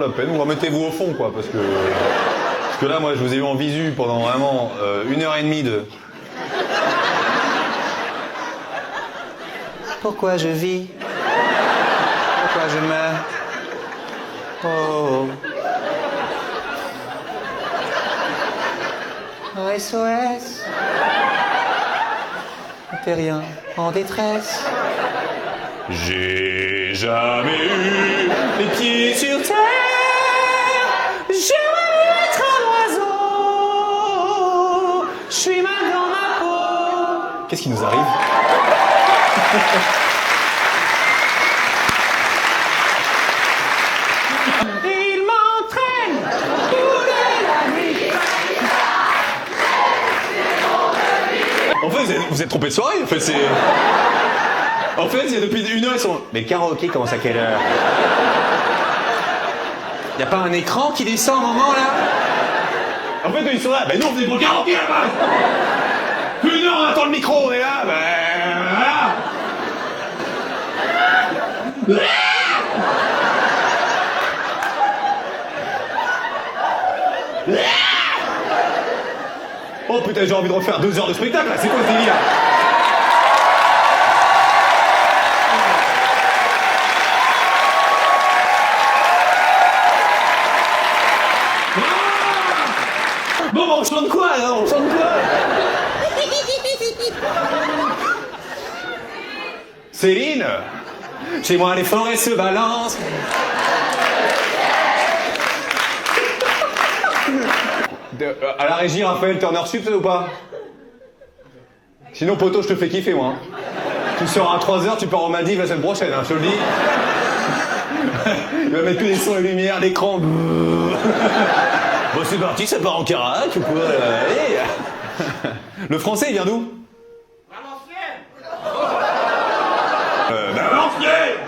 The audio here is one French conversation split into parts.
la peine, ou remettez-vous au fond, quoi, parce que là, moi, je vous ai eu en visu pendant vraiment 1h30 de... Pourquoi je vis? Pourquoi je meurs? Oh. Oh SOS. T'es rien en détresse. J'ai jamais eu les pieds sur terre. J'aimerais être un oiseau. Je suis mal dans ma peau. Qu'est-ce qui nous arrive? Il m'entraîne toute la nuit. En fait, vous êtes trompé de soirée. En fait, c'est... En fait, c'est depuis 1h, ils sont... Mais le karaoké commence à quelle heure? Y a pas un écran qui descend un moment là? En fait, eux, ils sont là. Ben nous, on faisait pour le karaoké là-bas. 1h, on attend le micro, on est là. Ben voilà. Oh putain, j'ai envie de refaire 2 heures de spectacle là. C'est quoi ce délire? Bon, on chante quoi là? On chante quoi? Céline, chez moi les forêts se balancent. À la régie, Raphaël, t'es en heure sup, ou pas? Sinon, poto, je te fais kiffer, moi. Tu sors à 3h, tu pars au Maldives la semaine prochaine, hein, je te le dis. Il va mettre que les sons et lumières, l'écran. Bon, c'est parti, ça part en carac, ou quoi? Allez. Le français, il vient d'où? Valenciennes.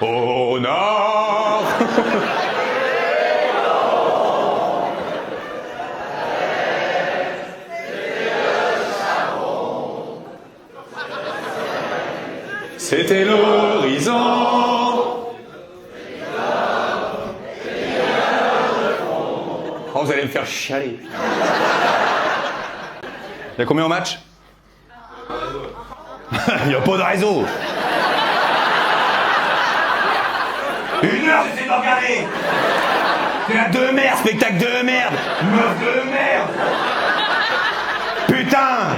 Au nord. C'était l'horizon. Oh, vous allez me faire chialer. Il y a combien au match? Il n'y a pas de réseau. 1h, j'essaie de regarder. C'est un de merde, spectacle de merde. Meuf de merde. Putain.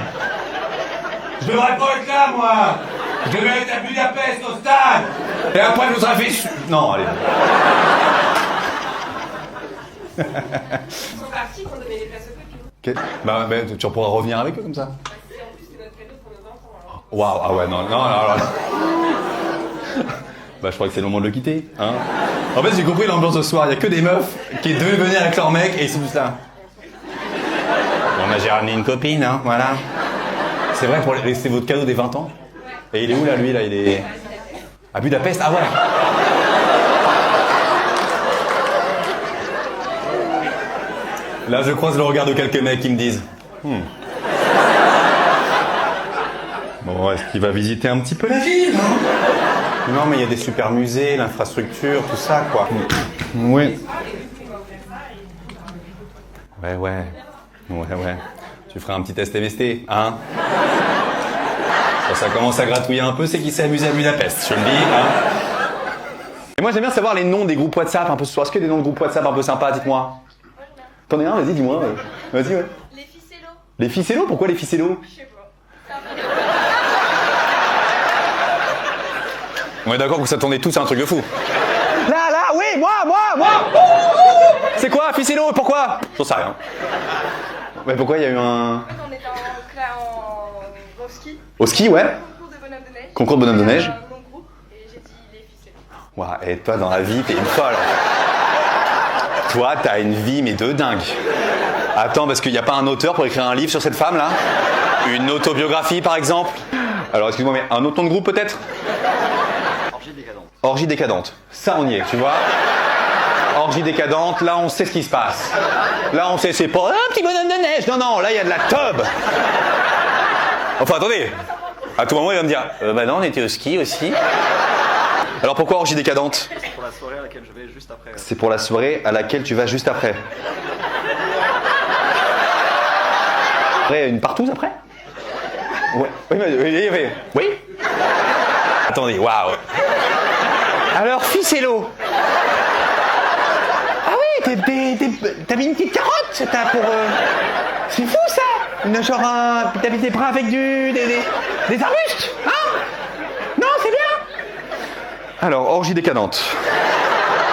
Je devrais pas être là, moi. Je devais être à Budapest, au stade. Et après, je vous aurais fait... Non, allez. Ils sont partis qu'on donnait les places aux copines. Bah, tu pourras revenir avec eux comme ça. En plus, c'est notre cadeau pour nos enfants. Alors. Waouh, ah ouais, non. Bah, je crois que c'est le moment de le quitter, hein. En fait, j'ai compris l'ambiance ce soir. Il y a que des meufs qui devaient venir avec leur mec et ils sont tous là. Bon, bah, j'ai ramené une copine, hein, voilà. C'est vrai, c'est votre cadeau des 20 ans? Et il est où, là, lui, là? Il est... À Budapest? Ah, ouais. Là, je croise le regard de quelques mecs qui me disent... Bon, est-ce qu'il va visiter un petit peu la ville, hein? Non, mais il y a des super musées, l'infrastructure, tout ça, quoi. Oui. Ouais. Tu feras un petit test MST, hein? Quand ça commence à gratouiller un peu, c'est qu'il s'est amusé à Budapest, je le dis, hein? Et moi, j'aime bien savoir les noms des groupes WhatsApp un peu ce soir. Est-ce qu'il y a des noms de groupes WhatsApp un peu sympas, dites-moi? T'en es un, vas-y, dis-moi. Vas-y, ouais. Les ficellos. Les ficellos? Pourquoi les ficellos? Je sais pas. On est d'accord que vous attendez tous à un truc de fou. Là, oui, moi. C'est quoi, ficello? Pourquoi? J'en sais rien. Mais pourquoi il y a eu un... On était au ski. Au ski, ouais. Concours de bonhomme de neige. Concours de bonhomme de neige. Mon groupe. Et j'ai dit les ficellos. Ouah, et toi, dans la vie, t'es une folle. Toi, t'as une vie, mais de dingue. Attends, parce qu'il n'y a pas un auteur pour écrire un livre sur cette femme-là? Une autobiographie, par exemple? Alors, excuse-moi, mais un autre nom de groupe, peut-être? Orgie décadente. Orgie décadente. Ça, on y est, tu vois? Orgie décadente, là, on sait ce qui se passe. Là, on sait, c'est pas un petit bonhomme de neige. Non, là, il y a de la tub. Enfin, attendez. À tout moment, il va me dire, bah non, on était au ski aussi. Alors, pourquoi orgie décadente? Pour la soirée avec laquelle je vais juste après. C'est pour la soirée à laquelle tu vas juste après. Après, une partouze après? Ouais. Oui. Attendez, waouh. Alors, ficello. Ah oui, t'as mis une petite carotte, t'as pour... C'est fou ça. T'as mis des bras avec des arbustes, hein? Non, c'est bien. Alors, orgie décadente.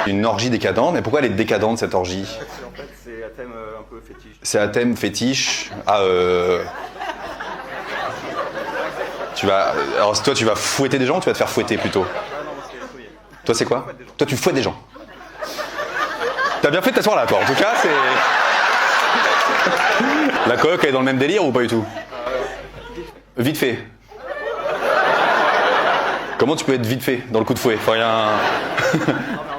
Une orgie décadente, mais pourquoi elle est décadente cette orgie? En fait, c'est à thème un peu fétiche. C'est un thème fétiche. Alors toi tu vas fouetter des gens ou tu vas te faire fouetter plutôt? Ah non, c'est fouiller. Toi c'est quoi? Toi tu fouettes des gens. T'as bien fait de t'asseoir là toi, en tout cas c'est... La coloc elle est dans le même délire ou pas du tout? Vite fait. Comment tu peux être vite fait dans le coup de fouet? Faut rien...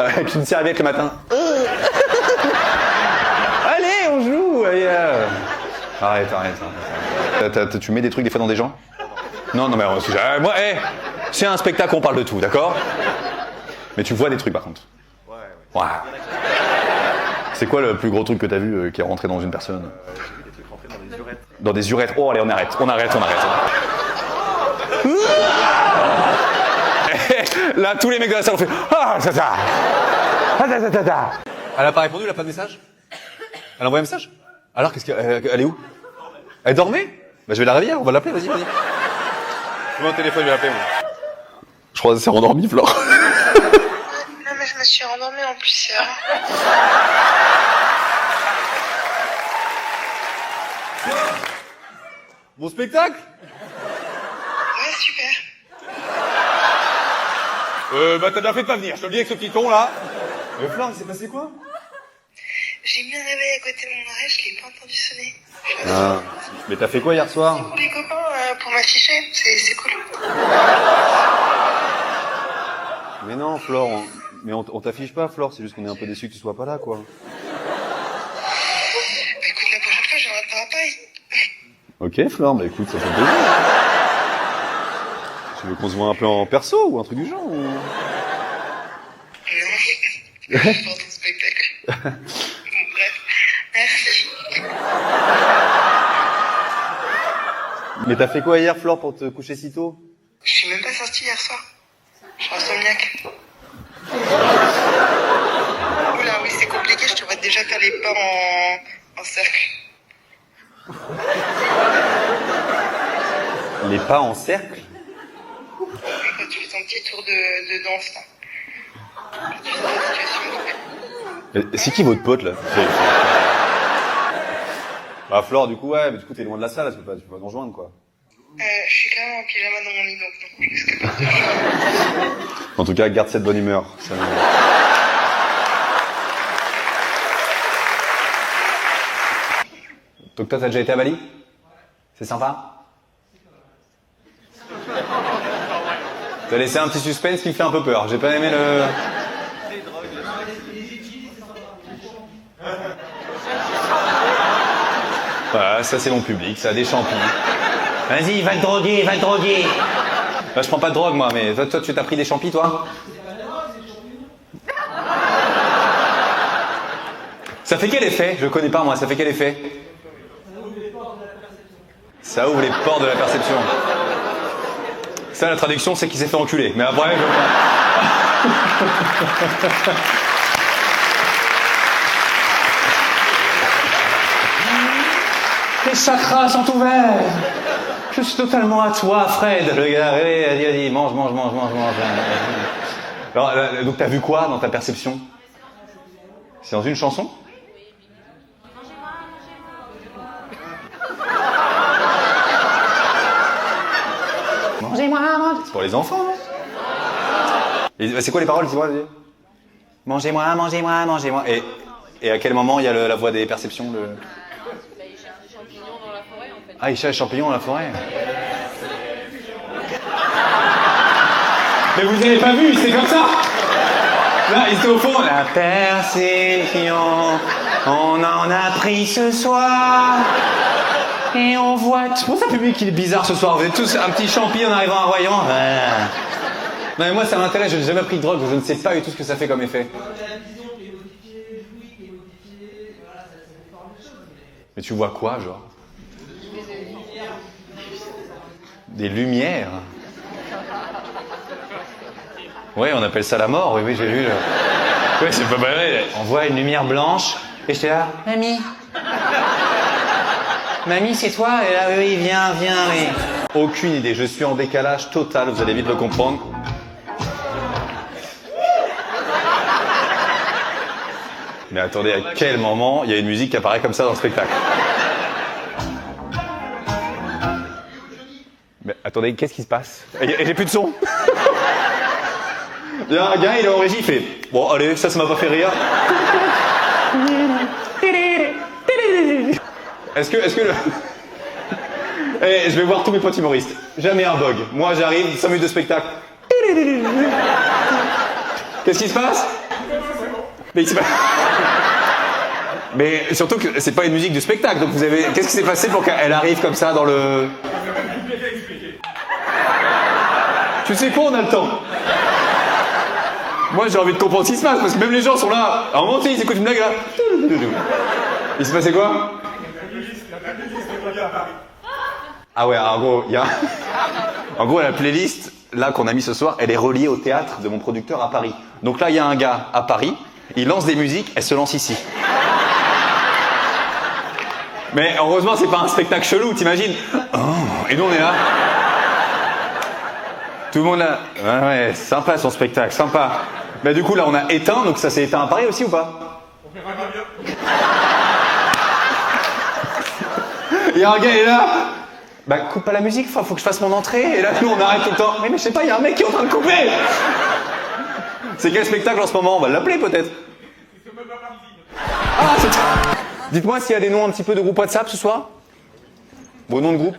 Avec une serviette le matin. Allez on joue. Allez, Arrête. Tu mets des trucs des fois dans des gens? Non, mais moi, c'est un spectacle, on parle de tout, d'accord? Mais tu vois des trucs par contre. Ouais. C'est quoi le plus gros truc que t'as vu qui est rentré dans une personne? J'ai vu des trucs rentrer dans des urettes. Dans des urettes. Oh, allez, on arrête. Là, tous les mecs de la salle ont fait Elle a pas répondu, elle a pas de message? Elle a envoyé un message? Alors, qu'est-ce qu'elle elle est où? Elle dormait? Bah, je vais la réveiller, on va l'appeler, vas-y. Je mets au téléphone, je vais l'appeler, moi. Je crois que c'est endormi, Flore. Non, mais je me suis endormie en plus. Mon spectacle? Ouais, super. Bah, t'as bien fait de pas venir, je te le dis avec ce petit ton, là. Flore, il s'est passé quoi? J'ai mis un réveil à côté de mon oreille, je l'ai pas entendu sonner. Ah. Mais t'as fait quoi hier soir? Pour les copains, pour m'afficher, c'est cool. Mais non, Flore, mais on t'affiche pas, Flore, c'est juste qu'on est un peu déçus que tu sois pas là, quoi. Bah écoute, la prochaine fois, j'aurai pas un pareil. Ok, Flore, bah écoute, ça fait plaisir. Tu veux qu'on se voit un peu en perso ou un truc du genre ou... Non, je vais faire ton spectacle. Bon, bref, merci. Mais t'as fait quoi hier, Flore, pour te coucher si tôt? Je suis même pas sortie hier soir. Je suis insomniaque. Oula, oui, c'est compliqué, je te vois déjà faire les pas en cercle. Les pas en cercle? Quand tu fais ton petit tour de danse, là. Tu fais la situation. C'est qui votre pote, là? Bah, Flore, du coup, ouais, mais du coup, t'es loin de la salle, là, tu peux pas nous rejoindre, quoi. Je suis quand même en pyjama dans mon lit, donc non. Je risque pas de En tout cas, garde cette bonne humeur. Ça... Donc toi, t'as déjà été à Bali? C'est sympa? T'as laissé un petit suspense qui me fait un peu peur. J'ai pas aimé le... Voilà, ça c'est mon public, ça a des champis. Vas-y, va te droguer. Bah, je prends pas de drogue, moi, mais toi tu t'as pris des champis, toi? Ça fait quel effet? Je connais pas, moi, ça fait quel effet? Ça ouvre les portes de la perception. Ça, la traduction, c'est qu'il s'est fait enculer. Mais après, Les chakras sont ouverts. Je suis totalement à toi, Fred. Le gars, allez, mange. Alors, donc t'as vu quoi dans ta perception? C'est dans une chanson? Mangez-moi. C'est pour les enfants, non? C'est quoi les paroles? Mangez-moi. Et à quel moment il y a la voix des perceptions? Bah, il cherche des champignons dans la forêt, en fait. Ah, il cherche des champignons dans la forêt. Mais vous avez pas vu, c'est comme ça. Là, il était au fond. La perception, on en a pris ce soir. Et on voit... C'est pour ça, le public, il est bizarre ce soir. Vous êtes tous un petit champi en arrivant à Royan. Non mais moi ça m'intéresse, je n'ai jamais pris de drogue, je ne sais pas du tout ce que ça fait comme effet. Mais tu vois quoi, genre? Des lumières. Ouais, on appelle ça la mort, oui, j'ai vu. Ouais, c'est pas vrai. On voit une lumière blanche, et j'étais là, mamie. Mamie, c'est toi? Et là, oui, viens, oui. Aucune idée, je suis en décalage total, vous allez vite le comprendre. Mais attendez, à quel moment il y a une musique qui apparaît comme ça dans le spectacle? Mais attendez, qu'est-ce qui se passe? Et j'ai plus de son. Il y a un gars, il est en régie, il fait « Bon, allez, ça m'a pas fait rire. » Est-ce que le... Eh, je vais voir tous mes potes humoristes. Jamais un bug. Moi, j'arrive, 5 minutes de spectacle. Qu'est-ce qui se passe? Mais surtout que c'est pas une musique de spectacle, donc vous avez... Qu'est-ce qui s'est passé pour qu'elle arrive comme ça dans le... Tu sais quoi, on a le temps. Moi, j'ai envie de comprendre ce qui se passe, parce que même les gens sont là. À un moment, tu sais, ils écoutent une blague, là. Il s'est passé quoi? Ah ouais, en gros, il y a... En gros, la playlist, là, qu'on a mis ce soir, elle est reliée au théâtre de mon producteur à Paris. Donc là, il y a un gars à Paris, il lance des musiques, elle se lance ici. Mais heureusement, c'est pas un spectacle chelou, t'imagines? Oh, et nous, on est là. Tout le monde là. Ouais, sympa son spectacle, sympa. Mais du coup, là, on a éteint, donc ça s'est éteint à Paris aussi ou pas? On verra bien. Il y a un gars, il est là. Bah, coupe pas la musique, faut que je fasse mon entrée. Et là, nous, on arrête tout le temps. Mais je sais pas, il y a un mec qui est en train de couper. C'est quel spectacle en ce moment? On va l'appeler peut-être. Ah, c'est... Dites-moi s'il y a des noms un petit peu de groupe WhatsApp ce soir. Vos noms de groupe?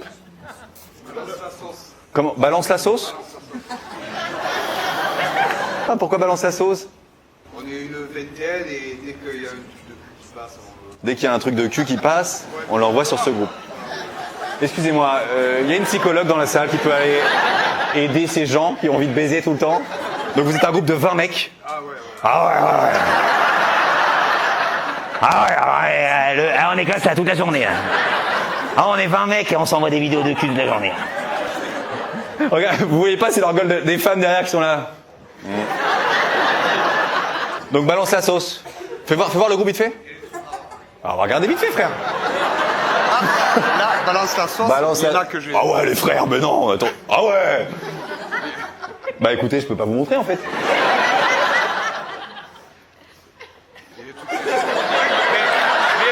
Comment? Balance la sauce? Ah, pourquoi balance la sauce? On est une vingtaine et dès qu'il y a un truc de cul qui passe, Dès qu'il y a un truc de cul qui passe, on l'envoie sur ce groupe. Excusez-moi, il y a une psychologue dans la salle qui peut aller aider ces gens qui ont envie de baiser tout le temps. Donc vous êtes un groupe de 20 mecs. Ah ouais. Ah ouais. Ah ouais, on est comme ça toute la journée. Ah, on est 20 mecs et on s'envoie des vidéos de cul toute la journée. Regarde, vous voyez pas, c'est leur gueule des femmes derrière qui sont là. Donc balance la sauce. Fais voir le groupe vite fait. Alors, on va regarder vite fait, frère. Là, balance la sauce. Balance la... Là que j'ai... Ah ouais, les frères, mais non, attends. Ah ouais. Bah écoutez, je peux pas vous montrer en fait. Mais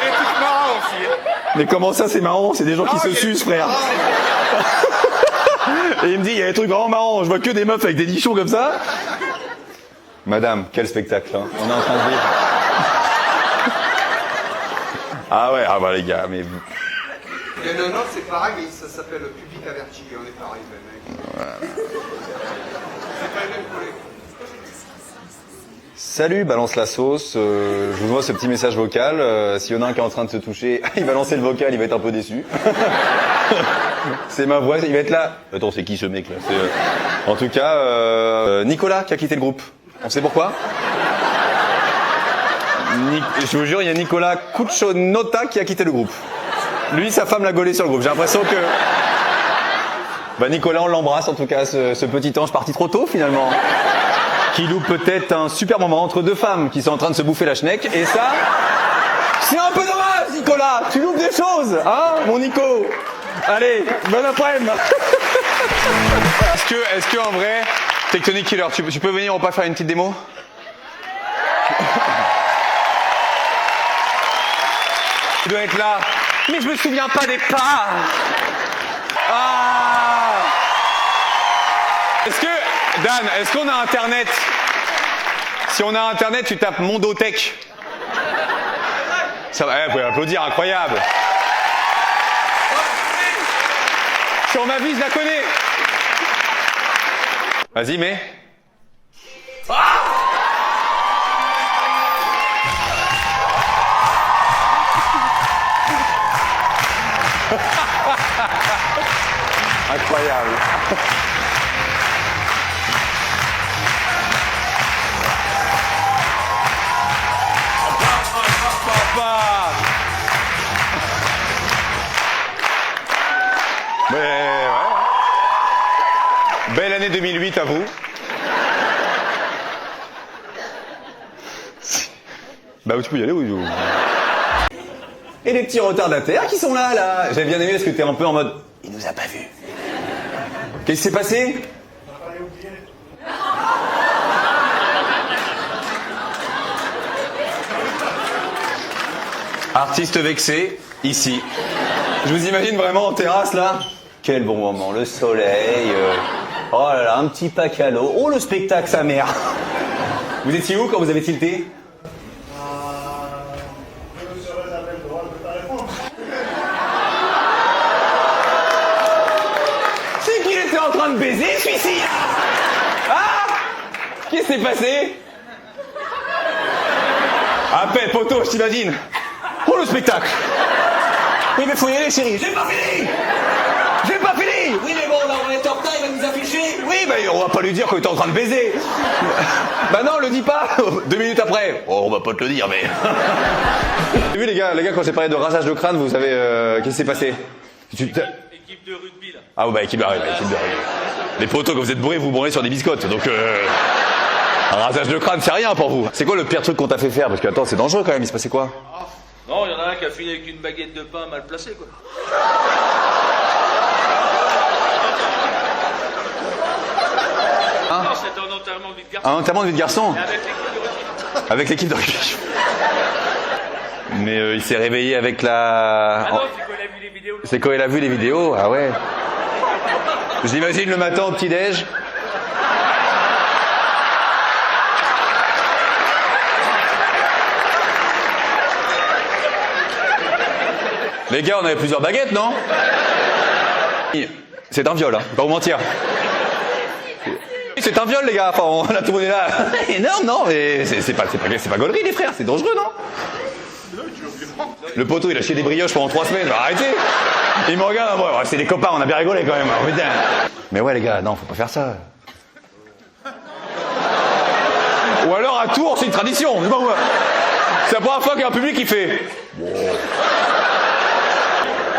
elle est toute marrante aussi. Mais comment ça, c'est marrant? C'est des gens qui se sucent, frère. Et il me dit, il y a des trucs vraiment marrants. Je vois que des meufs avec des nichons comme ça. Madame, quel spectacle, hein. On est en train de vivre. Ah ouais, ah bah les gars, mais... Il y en a un autre, c'est pareil, mais ça s'appelle Public Averti. Et on est pareil, même mec. C'est pas le même collègue. Salut, balance la sauce. Je vous envoie ce petit message vocal. S'il y en a un qui est en train de se toucher, il va lancer le vocal, il va être un peu déçu. C'est ma voix, il va être là. Attends, c'est qui ce mec là? En tout cas, Nicolas qui a quitté le groupe. On sait pourquoi? Je vous jure, il y a Nicolas Cuccionota qui a quitté le groupe. Lui, sa femme l'a gaulé sur le groupe. J'ai l'impression que... Bah Nicolas, on l'embrasse en tout cas, ce petit ange parti trop tôt finalement. Qui loupe peut-être un super moment entre deux femmes qui sont en train de se bouffer la schneck. Et ça, c'est un peu dommage, Nicolas. Tu loupes des choses, hein, mon Nico. Allez, bon après-midi. Est-ce que en vrai, Tectonic Killer, tu peux venir, on peut faire une petite démo? Tu dois être là. Mais je me souviens pas des pas. Ah. Dan, est-ce qu'on a Internet? Si on a Internet, tu tapes Mondotech. Ça va, vous pouvez applaudir, incroyable. Sur ma vie, je la connais. Vas-y, mais... Incroyable. pas. Mais ouais. Belle année 2008 à vous. Bah tu peux y aller ou... Et les petits retardataires qui sont là. J'ai bien aimé parce que t'es un peu en mode... Il nous a pas vus. Qu'est-ce qui s'est passé? Artiste vexé, ici. Je vous imagine vraiment en terrasse là. Quel bon moment, le soleil. Oh là là, un petit pack à l'eau. Oh le spectacle, sa mère. Vous étiez où quand vous avez tilté? C'est qu'il était en train de baiser celui-ci. Ah, qu'est-ce qui s'est passé? À peine, poteau, je t'imagine. Oh le spectacle. Oui mais faut y aller chérie. J'ai pas fini. Oui mais bon là on est en retard, il va nous afficher. Oui mais on va pas lui dire qu'on est en train de baiser. Bah non, le dis pas. 2 minutes après. Oh on va pas te le dire mais... Vous avez vu les gars quand j'ai parlé de rasage de crâne, vous savez qu'est-ce qui s'est passé? Équipe de rugby là. Ah bah équipe de rugby. Les potos quand vous êtes bourrés, vous bourrez sur des biscottes. Donc un rasage de crâne c'est rien pour vous. C'est quoi le pire truc qu'on t'a fait faire? Parce que attends, c'est dangereux quand même, il se passait quoi? Non, il y en a un qui a fini avec une baguette de pain mal placée, quoi. Hein? Non, c'était un enterrement de vie de garçon. Un enterrement de vie de garçon? Et avec l'équipe de rugby. Avec l'équipe de rugby. Mais il s'est réveillé avec la... Ah non, c'est quand il a vu les vidéos. C'est quand il a vu les vidéos? Ah ouais. J'imagine le matin au petit-déj. Les gars, on avait plusieurs baguettes, non? C'est un viol, hein, pas vous mentir. C'est un viol, les gars, enfin, là, tout le monde est là. Énorme, non? Mais c'est pas gaulerie, les frères, c'est dangereux, non? Le poteau, il a chié des brioches pendant 3 semaines, arrêtez! Il me regarde, moi, c'est des copains, on a bien rigolé quand même, hein, putain. Mais ouais, les gars, non, faut pas faire ça. Ou alors à Tours, c'est une tradition, c'est la première fois qu'il y a un public qui fait... Wow.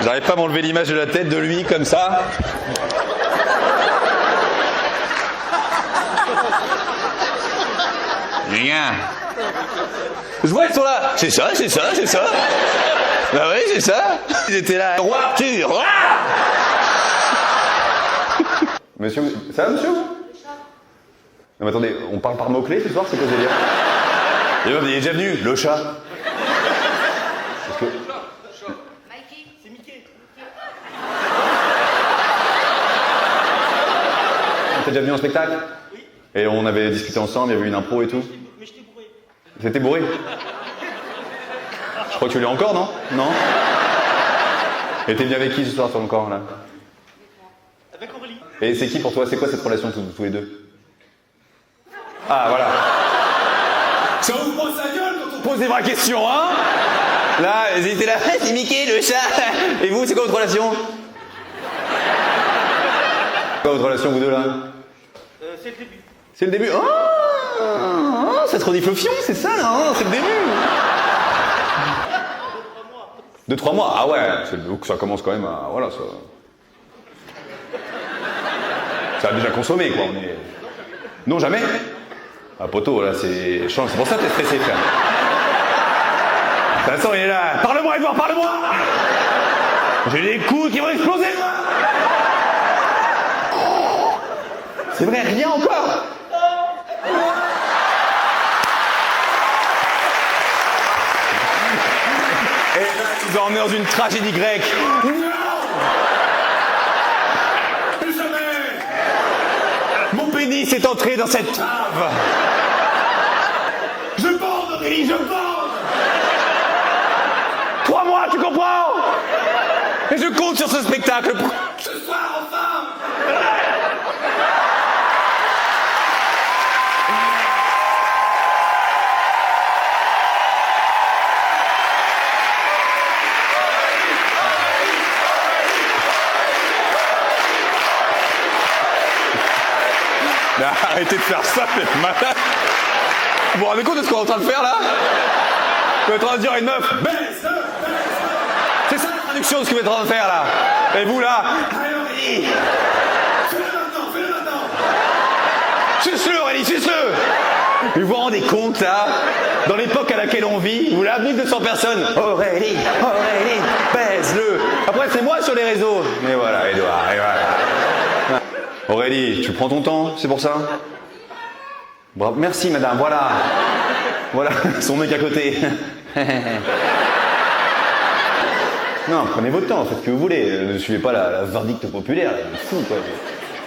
J'arrive pas à m'enlever l'image de la tête de lui comme ça. Rien. Je vois, ils sont là. C'est ça. Bah oui, c'est ça. Ils étaient là. Roi Arthur. Monsieur, ça va, monsieur? Non mais attendez, on parle par mots-clés ce soir, c'est quoi ce délire? Il est déjà venu, le chat. Parce que... T'es déjà venu en spectacle? Oui. Et on avait discuté ensemble, il y avait une impro et tout. Mais j'étais bourré. T'étais bourré? Je crois que tu l'es encore, non? Non? Et t'es venu avec qui ce soir, toi, encore, là? Avec Aurélie. Et c'est qui pour toi? C'est quoi cette relation tous les deux? Ah, voilà. Ça vous prend sa gueule quand on pose des vraies questions, hein? Là, ils étaient là, c'est Mickey, le chat. Et vous, c'est quoi votre relation? C'est quoi votre relation, vous deux, là? C'est le début. C'est le début. Oh, ça se renifle le fion, c'est ça, là, hein, c'est le début. 2-3 mois. Ah ouais, donc ça commence quand même à... Voilà, ça... Ça a déjà consommé, quoi. On est... Non, jamais. Ah, poteau, là, c'est... C'est pour ça que t'es stressé, frère. De toute façon, il est là. Parle-moi, Edouard, parle-moi. J'ai des coups qui vont exploser. C'est vrai, rien encore. Et là, ils ont emmené dans une tragédie grecque. Non. Plus jamais. Mon pénis est entré dans cette cave. Je bande, Aurélie, je bande. 3 mois, tu comprends? Et je compte sur ce spectacle. Ce soir, enfin. Mais arrêtez de faire ça, c'est malade. Vous vous rendez compte de ce qu'on est en train de faire là? Vous êtes en train de dire à une meuf, baisse. C'est ça la traduction de ce que vous êtes en train de faire là. Et vous là, allez Aurélie, fais-le maintenant, fais-le maintenant. Suce-le Aurélie, suce-le. Vous vous rendez compte là, dans l'époque à laquelle on vit, vous l'avez 1200 personnes. Aurélie, Aurélie, baise-le. Après c'est moi sur les réseaux. Mais voilà, Edouard, et voilà. Aurélie, tu prends ton temps, c'est pour ça? Bravo, merci madame, voilà. Voilà, son mec à côté. Non, prenez votre temps, faites ce que vous voulez. Ne suivez pas la verdict populaire, c'est fou quoi.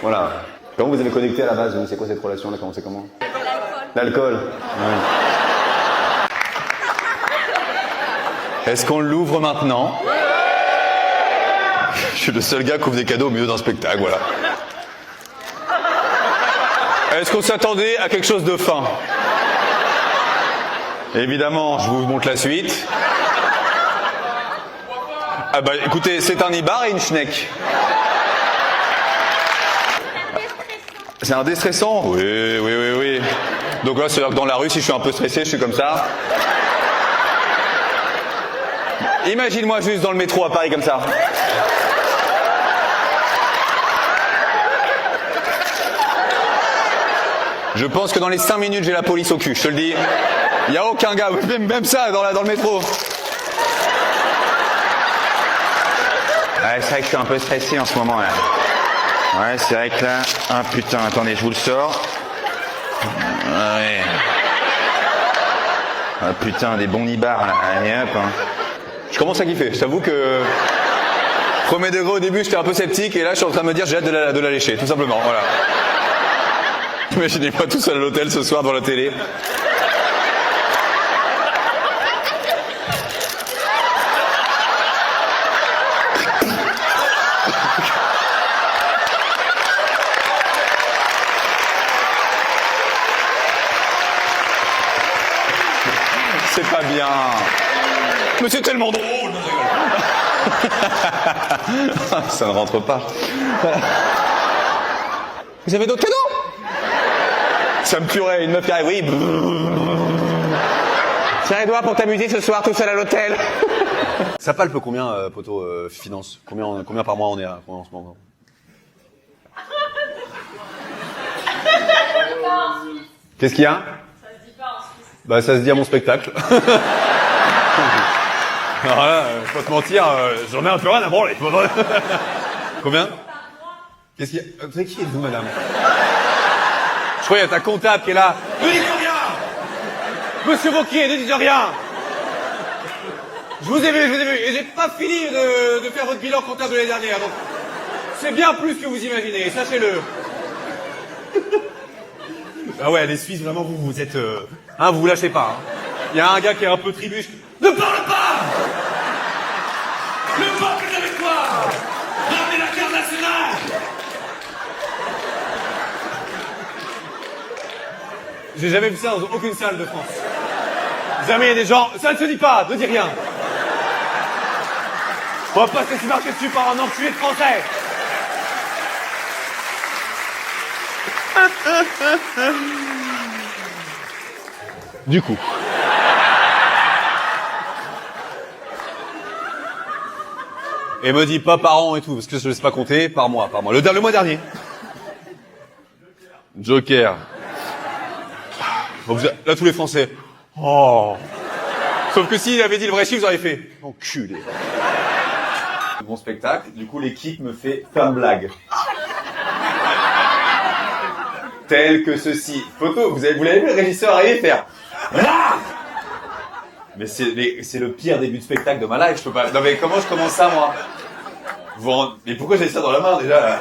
Voilà. Comment vous avez connecté à la base? C'est quoi cette relation là? Comment c'est comment? L'alcool. Ouais. Est-ce qu'on l'ouvre maintenant? Je suis le seul gars qui ouvre des cadeaux au milieu d'un spectacle, voilà. Est-ce qu'on s'attendait à quelque chose de fin? Évidemment, je vous montre la suite. Ah bah écoutez, c'est un ibar et une schneck. C'est un déstressant? Oui. Donc là, c'est-à-dire que dans la rue, si je suis un peu stressé, je suis comme ça. Imagine-moi juste dans le métro à Paris comme ça. Je pense que dans les 5 minutes, j'ai la police au cul, je te le dis. Il n'y a aucun gars, même ça, dans le métro. Ouais, c'est vrai que je suis un peu stressé en ce moment, là. Ouais, c'est vrai que là... Ah putain, attendez, je vous le sors. Ouais. Ah putain, des bons nibards, là. Allez, hop, hein. Je commence à kiffer, je t'avoue que... Premier degré au début, j'étais un peu sceptique, et là, je suis en train de me dire, j'ai hâte de la lécher, tout simplement, voilà. Imaginez-moi tout seul à l'hôtel ce soir devant la télé. C'est pas bien. Mais c'est tellement drôle. Ça ne rentre pas. Vous avez d'autres cadeaux? Ça me tuerait, une meuf qui arrive, oui. Tiens Edouard, pour t'amuser ce soir tout seul à l'hôtel. Ça palpe combien, poteau, finance? Combien par mois on est à en ce moment? Qu'est-ce qu'il y a? Ça se dit pas en Suisse. Bah ça se dit à mon spectacle. Alors là, faut pas te mentir, j'en ai un peu rien à branler. Combien? Qu'est-ce qu'il y a? Vous savez qui êtes-vous, madame? Je crois qu'il y a ta comptable qui est là. Ne dites rien! Monsieur Vauquier, ne dites rien! Je vous ai vu. Et j'ai pas fini de faire votre bilan comptable de l'année dernière. Donc, c'est bien plus que vous imaginez, sachez-le. Ah ouais, les Suisses, vraiment, vous êtes... vous vous lâchez pas. Il y a un gars qui est un peu tribuche. Ne parle pas! Le peuple est avec toi! Ramenez la carte nationale! J'ai jamais vu ça dans aucune salle de France. Jamais il y a des gens... Ça ne se dit pas, ne dis rien. On va pas se laisser marcher dessus par un enculé de français. Du coup... Et me dit pas par an et tout, parce que je ne sais pas compter, par mois. Le mois dernier. Joker. Là, tous les Français. Oh. Sauf que s'il avait dit le vrai chiffre, vous auriez fait. Enculé. Bon spectacle, du coup, l'équipe me fait plein de blagues. Tel que ceci. Photo, vous l'avez vu, le régisseur arriver faire. Là! Mais c'est le pire début de spectacle de ma life, je peux pas... Non mais comment je commence ça, moi? Mais pourquoi j'ai ça dans la main, déjà, là?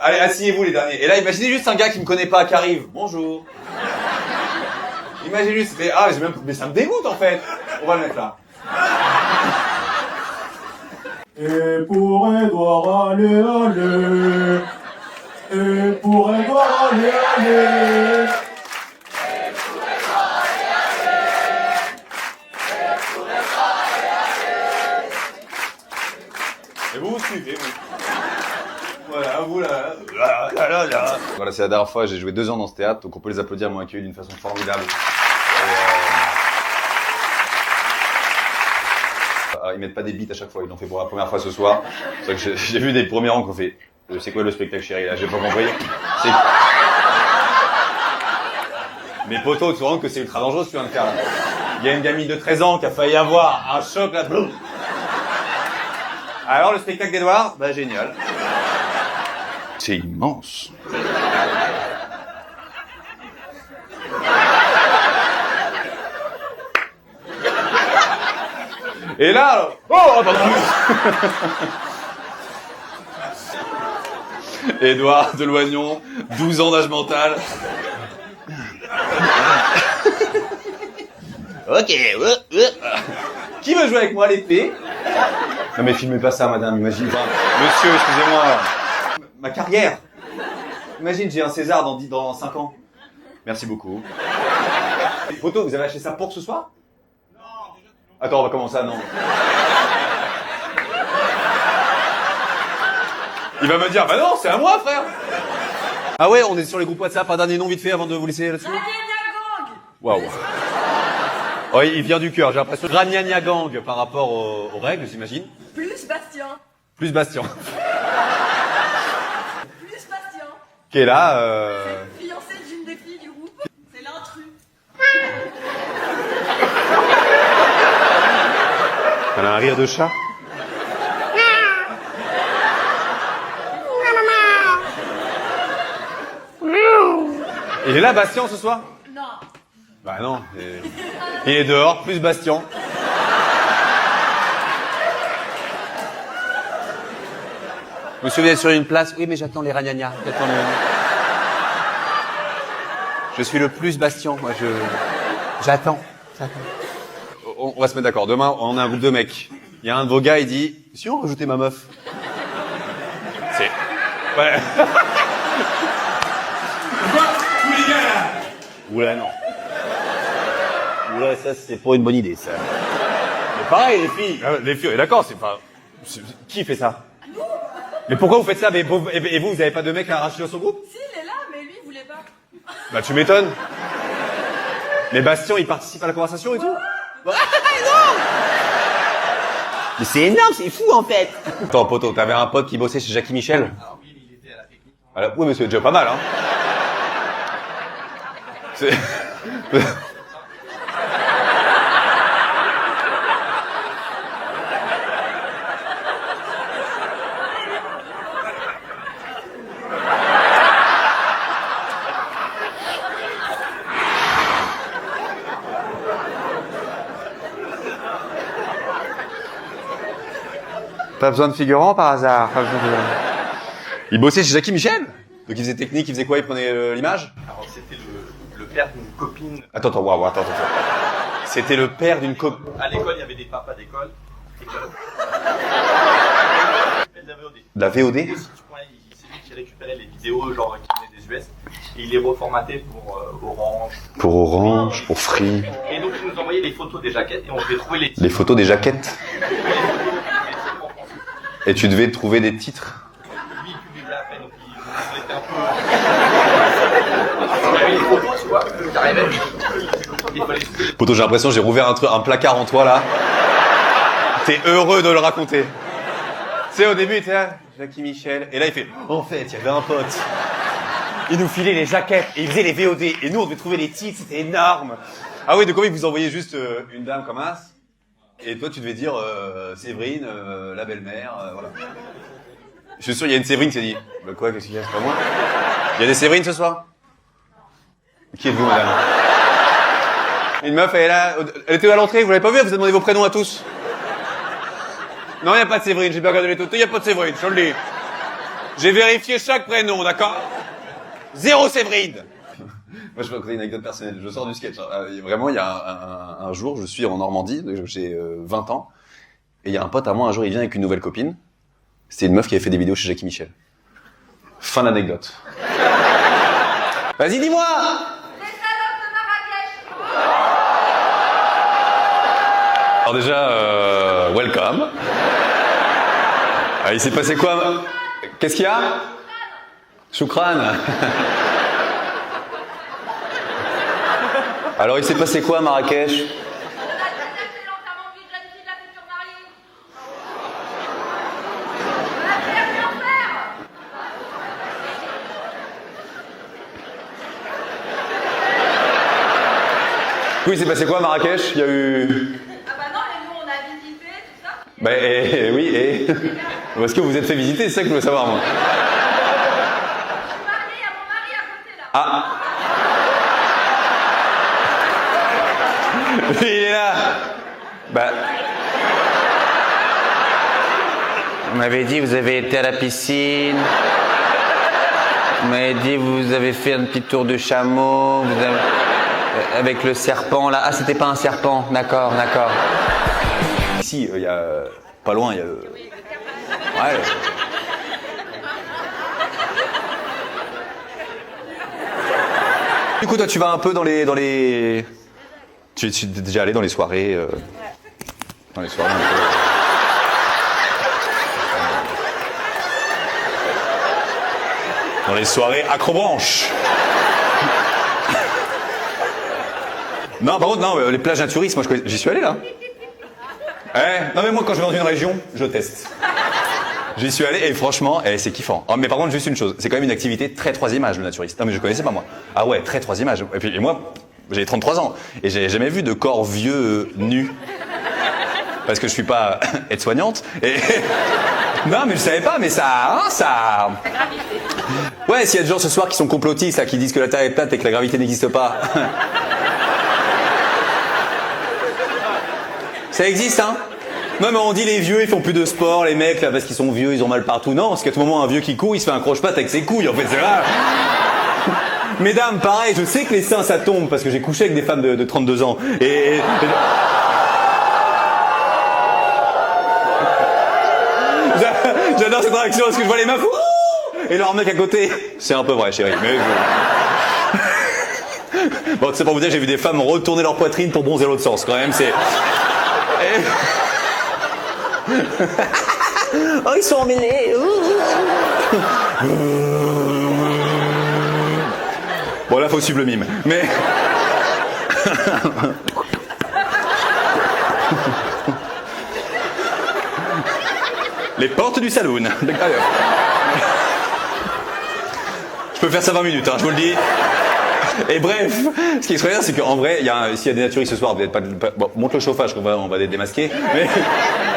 Allez, asseyez-vous, les derniers. Et là, imaginez juste un gars qui me connaît pas, qui arrive. Bonjour. Imaginez juste... Mais ça me dégoûte, en fait. On va le mettre là. Et pour Edouard, allez, allez. Et pour Edouard, allez, allez. Et vous suivez, vous. Voilà, vous là. Voilà, c'est la dernière fois, j'ai joué 2 ans dans ce théâtre, donc on peut les applaudir, m'ont accueilli d'une façon formidable. ils mettent pas des beats à chaque fois. Ils l'ont fait pour la première fois ce soir. C'est vrai que j'ai vu des premiers rangs qui ont fait. C'est quoi le spectacle, chérie, là? J'ai pas compris. Mais poto, tu te rends compte que c'est ultra dangereux ce que tu viens de faire là. Il y a une gamine de 13 ans qui a failli avoir un choc là. Boum. Alors le spectacle d'Edouard, bah génial. C'est immense. Et là, oh, pardon. Édouard de Loignon, 12 ans d'âge mental. Ok. Qui veut jouer avec moi à l'épée? Non mais filmez pas ça, madame. Imagine, enfin, monsieur, excusez-moi. Ma carrière. Imagine, j'ai un César dans 5 ans. Merci beaucoup. Poto, vous avez acheté ça pour ce soir? Non, déjà. Attends, on va commencer à non. Il va me dire, bah non, c'est à moi, frère. Ah ouais, on est sur les groupes WhatsApp. Un dernier nom vite fait avant de vous laisser là-dessus. Waouh. Oh, il vient du cœur, j'ai l'impression. Ragnagna Gang par rapport aux règles, j'imagine. Plus Bastien. Plus Bastien. Plus Bastien. Qui est là, C'est fiancé d'une des filles du groupe. C'est l'intrus. Elle a un rire de chat. Il est là, Bastien, ce soir? Non. Bah non. Il est dehors, plus Bastien. Monsieur, vous êtes sur une place? Oui, mais j'attends les ragnagnas. Je suis le plus Bastien, moi, j'attends. On va se mettre d'accord. Demain, on a un groupe de mecs. Il y a un de vos gars, il dit, si on rajoutait ma meuf? C'est... Ouais. Tous les gars là. Oula, non. Oula, ça, c'est pas une bonne idée, ça. Mais pareil, les filles. Les filles, d'accord, c'est pas... Qui fait ça? Mais pourquoi vous faites ça? Et vous avez pas de mec à arracher dans son groupe? Si, il est là, mais lui, il voulait pas. Bah, tu m'étonnes. Mais Bastien, il participe à la conversation et tout? Non! Mais c'est énorme, c'est fou en fait! Attends, poto, t'avais un pote qui bossait chez Jackie Michel? Ah oui, il était à la technique. Alors, oui, mais c'est déjà pas mal, hein. C'est... Pas besoin de figurants par hasard. Il bossait chez Jackie Michel? Donc il faisait technique, il faisait quoi? Il prenait l'image? Alors c'était le père d'une copine. Attends, waouh, attends. C'était le père d'une copine. À l'école, il y avait des papas d'école. Et de la VOD. De la VOD? C'est lui qui récupérait les vidéos genre qui venaient des US et il les reformatait pour Orange. Pour Orange, pour Free. Et donc il nous envoyait les photos des jaquettes et on devait trouver les titres. Les photos des jaquettes. Et tu devais trouver des titres. Lui, il publiait à peine, donc il était un peu... Il y avait les photos, tu vois, qui arrivaient. Il fallait... Poto, j'ai l'impression que j'ai rouvert un placard en toi, là. T'es heureux de le raconter. Tu sais, au début, il était là, Jackie Michel. Et là, il fait, en fait, il y avait un pote. Il nous filait les jaquettes et il faisait les VOD. Et nous, on devait trouver les titres, c'était énorme. Ah oui, donc oui, vous envoyez juste une dame comme as. Et toi, tu devais dire Séverine, la belle-mère, voilà. Je suis sûr, il y a une Séverine qui s'est dit, bah quoi, qu'est-ce qu'il y a, c'est pas moi? Il y a des Séverines ce soir? Qui êtes-vous, madame? Une meuf, elle est là, elle était à l'entrée, vous l'avez pas vu, elle vous a demandé vos prénoms à tous. Non, il n'y a pas de Séverine, j'ai bien regardé les photos, il n'y a pas de Séverine, je le dis. J'ai vérifié chaque prénom, d'accord? 0 Séverine. Moi, je vais raconter une anecdote personnelle. Je sors du sketch. Vraiment, il y a un jour, je suis en Normandie, j'ai 20 ans, et il y a un pote à moi, un jour, il vient avec une nouvelle copine. C'était une meuf qui avait fait des vidéos chez Jackie Michel. Fin d'anecdote. Vas-y, dis-moi! Les salopes de Marrakech. Alors déjà, welcome. Ah, il s'est passé quoi? Qu'est-ce qu'il y a? Choukran. Alors, il s'est passé quoi à Marrakech? On a déjà fait l'enterrement de vie de jeune fille de la future mariée. Oui, c'est passé quoi à Marrakech? Il y a eu... Ah bah non, et nous on a visité, tout ça. Bah oui, et... Où est-ce que vous vous êtes fait visiter? C'est ça que je veux savoir, moi. Je suis mariée, il y a mon mari à côté là. Ah. Il est là. Bah... On m'avait dit, vous avez été à la piscine. On m'avait dit, vous avez fait un petit tour de chameau. Vous avez... Avec le serpent, là. Ah, c'était pas un serpent. D'accord, d'accord. Ici, il y a... Pas loin, il y a... Ouais. Du coup, toi, tu vas un peu dans les... Tu es déjà allé dans les soirées... Dans les soirées un peu... Dans les soirées acrobranches. Non, par contre, non, les plages naturistes, moi, j'y suis allé, là. Non, mais moi, quand je vais dans une région, je teste. J'y suis allé, et franchement, c'est kiffant. Oh, mais par contre, juste une chose, c'est quand même une activité très troisième âge, le naturiste. Non, mais je connaissais pas, moi. Ah ouais, très troisième âge. Et moi, j'ai 33 ans, et j'ai jamais vu de corps vieux nus. Parce que je suis pas aide-soignante, et... Non, mais je savais pas, mais ça... Ouais, s'il y a des gens ce soir qui sont complotistes, là, qui disent que la Terre est plate et que la gravité n'existe pas. Ça existe, hein? Non, mais on dit les vieux, ils font plus de sport, les mecs, là, parce qu'ils sont vieux, ils ont mal partout. Non, parce qu'à tout moment, un vieux qui court, il se fait un croche-patte avec ses couilles, en fait, c'est vrai. Mesdames, pareil, je sais que les seins, ça tombe, parce que j'ai couché avec des femmes de 32 ans. J'adore cette réaction, parce que je vois les meufs, et leur mec à côté. C'est un peu vrai, chérie, mais... Bon, c'est pour vous dire, j'ai vu des femmes retourner leur poitrine pour bronzer l'autre sens, quand même, c'est... Oh, ils sont emmêlés. Bon, là, faut suivre le mime. Mais... Les portes du saloon. Je peux faire ça 20 minutes, hein, je vous le dis. Et bref, ce qui est extraordinaire, c'est qu'en vrai, s'il y a des naturistes ce soir, vous n'êtes pas... Bon, monte le chauffage, on va les démasquer.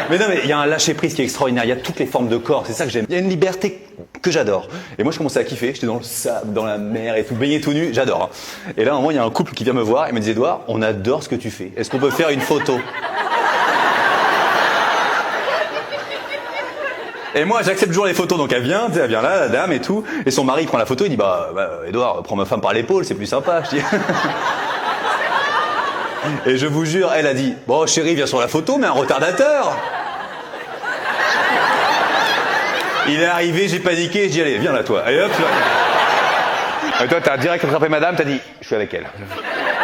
Mais non, mais il y a un lâcher-prise qui est extraordinaire. Il y a toutes les formes de corps, c'est ça que j'aime. Il y a une liberté que j'adore. Et moi, je commençais à kiffer. J'étais dans le sable, dans la mer et tout, baigné tout nu. J'adore. Et là, à un moment, il y a un couple qui vient me voir et me dit, Edouard, on adore ce que tu fais. Est-ce qu'on peut faire une photo? Et moi, j'accepte toujours les photos, donc elle vient là, la dame et tout. Et son mari prend la photo, il dit, Edouard, prends ma femme par l'épaule, c'est plus sympa. Je dis. Et je vous jure, elle a dit, bon, chérie, viens sur la photo, mais un retardateur. Il est arrivé, j'ai paniqué, je dis, allez, viens là, toi. Allez, hop, là. Et toi, t'as direct attrapé madame, t'as dit, je suis avec elle.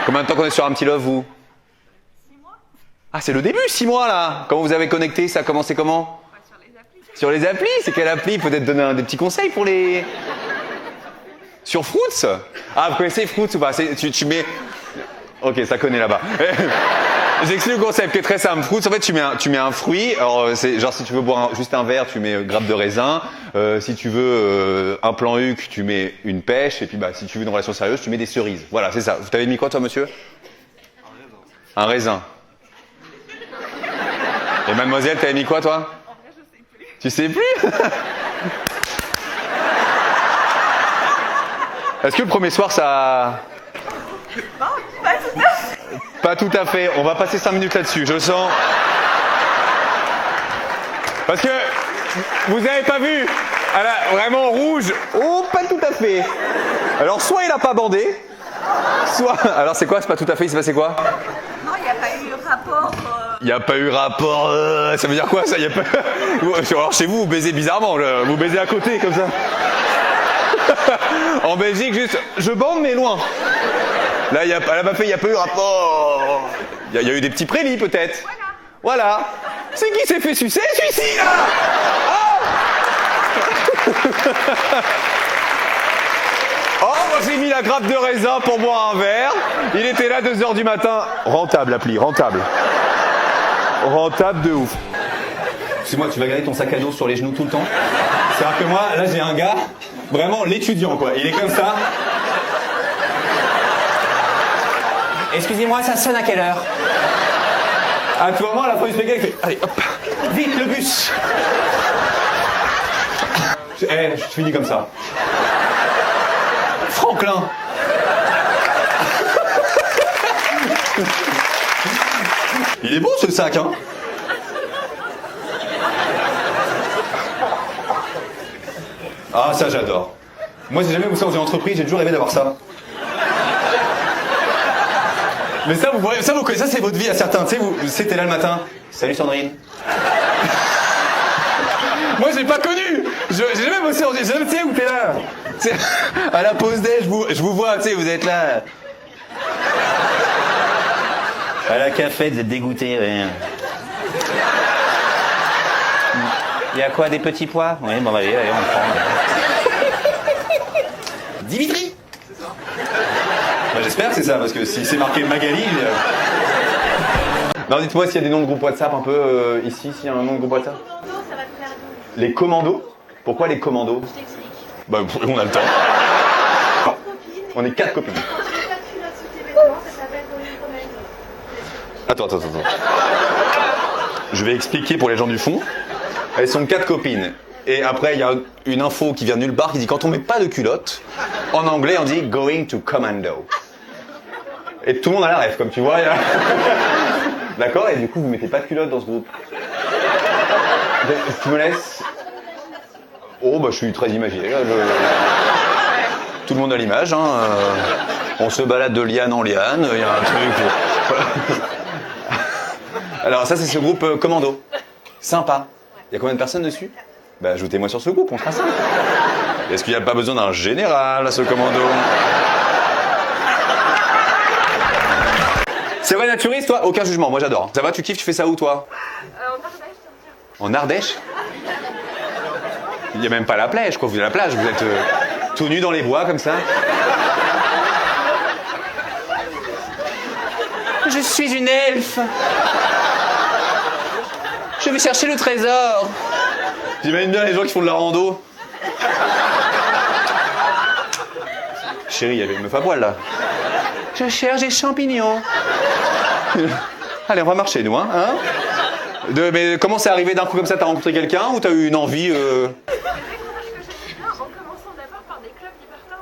Combien de temps qu'on est sur un petit love, vous? 6 mois. Ah, c'est le début, 6 mois, là. Quand vous avez connecté, ça a commencé comment? Sur les applis, c'est quelle appli? Peut-être donner des petits conseils pour les... Sur Fruits? Ah, vous connaissez Fruits ou pas? Tu mets... Ok, ça connaît là-bas. J'explique le concept qui est très simple. Fruits, en fait, tu mets un fruit. Alors, c'est genre si tu veux boire juste un verre, tu mets grappe de raisin. Si tu veux un plan huc, tu mets une pêche. Et puis, si tu veux une relation sérieuse, tu mets des cerises. Voilà, c'est ça. Vous t'avez mis quoi, toi, monsieur? Un raisin. Et mademoiselle, t'avais mis quoi, toi? Tu sais plus? Est-ce que le premier soir, ça... Non, pas tout à fait. Pas tout à fait. On va passer 5 minutes là-dessus, je sens. Parce que, vous avez pas vu? Elle a vraiment rouge. Oh, pas tout à fait. Alors, soit il a pas bandé, soit... Alors, c'est quoi? C'est pas tout à fait, il s'est passé quoi? Non, il n'y a pas eu rapport... Il n'y a pas eu rapport... ça veut dire quoi, ça? Y a pas... Alors, chez vous, vous baisez bizarrement. Vous baisez à côté, comme ça. En Belgique, juste... Je bande, mais loin. Là, elle a pas fait... Il n'y a pas eu rapport... Il y a eu des petits prélis, peut-être. Voilà. C'est qui s'est fait sucer, celui-ci, là? Oh, moi, j'ai mis la grappe de raisin pour boire un verre. Il était là 2h du matin. Rentable, l'appli, rentable. Rentable de ouf. Excuse-moi, tu vas garder ton sac à dos sur les genoux tout le temps? C'est-à-dire que moi, là, j'ai un gars, vraiment l'étudiant, quoi. Il est comme ça. Excusez-moi, ça sonne à quelle heure? À tout moment, à la fin du spectacle, il fait allez, hop, vite le bus. Je finis comme ça. Franklin. Il est beau ce sac, hein? Ah, ça j'adore. Moi, j'ai jamais bossé dans une entreprise, j'ai toujours rêvé d'avoir ça. Mais ça, vous connaissez, ça c'est votre vie à certains. Tu sais, t'es là le matin. Salut Sandrine. Moi, j'ai pas connu. J'ai jamais bossé dans une. Tu sais où t'es là. T'sais, à la pause déj, je vous vois. Tu sais, vous êtes là. À la cafette, vous êtes dégoûté. Ouais. Il y a quoi, des petits pois? Oui, bon, allez, on prend. Dimitri. C'est ça. Bah, j'espère que c'est ça, parce que si c'est marqué Magali. Non, dites-moi s'il y a des noms de groupes WhatsApp un peu ici, s'il y a un nom de groupe WhatsApp. Commando, ça va te faire d'où? Les commandos. Pourquoi les commandos? Je t'explique. Bah, on a le temps. Copine. On est 4 copines. Quand tu mets pas de culotte sous tes vêtements, ça s'appelle Going Commando. Attends. Je vais expliquer pour les gens du fond. Elles sont 4 copines. Et après, il y a une info qui vient de nulle part qui dit quand on met pas de culotte, en anglais, on dit going to commando. Et tout le monde a la rêve, comme tu vois. D'accord? Et du coup, vous mettez pas de culotte dans ce groupe. Tu me laisses? Oh, bah, je suis très imagé. Tout le monde a l'image, hein. On se balade de liane en liane, il y a un truc. Voilà. Alors, ça, c'est ce groupe commando. Sympa. Il y a combien de personnes dessus? Bah, ajoutez-moi sur ce groupe, on sera 5. Est-ce qu'il n'y a pas besoin d'un général à ce commando? C'est vrai, naturiste, toi? Aucun jugement, moi j'adore. Ça va, tu kiffes, tu fais ça où, toi? En Ardèche, ça me dit. En Ardèche? Il n'y a même pas la plage, quoi. Vous êtes à la plage, vous êtes tout nus dans les bois, comme ça. Je suis une elfe. Je vais chercher le trésor. J'imagine bien les gens qui font de la rando. Chérie, il y avait une meuf à poil, là. Je cherche des champignons. Allez, on va marcher, nous, hein, mais comment c'est arrivé d'un coup comme ça? T'as rencontré quelqu'un ou t'as eu une envie Les découvertes que j'ai fait là, en commençant d'abord par des clubs libertins.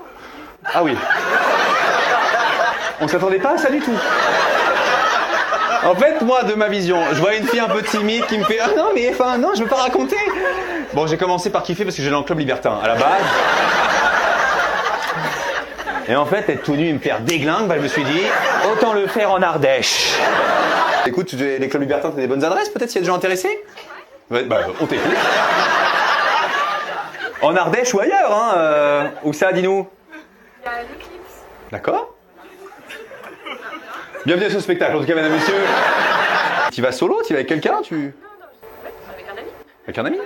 Ah oui. On s'attendait pas à ça du tout. En fait, moi, de ma vision, je vois une fille un peu timide qui me fait « Ah non, mais enfin, non, je veux pas raconter !» Bon, j'ai commencé par kiffer parce que j'allais en club libertin, à la base. Et en fait, être tout nu et me faire déglingue, bah, je me suis dit « Autant le faire en Ardèche !» Écoute, les clubs libertins, t'as des bonnes adresses, peut-être, s'il y a des gens intéressés? Ouais, bah, on t'écoute. En Ardèche ou ailleurs, hein où ça, dis-nous? Il y a l'Eclipse. D'accord. Bienvenue à ce spectacle, en tout cas, mesdames et messieurs. Tu vas solo? Tu vas avec quelqu'un? Ouais, avec un ami. Avec un ami?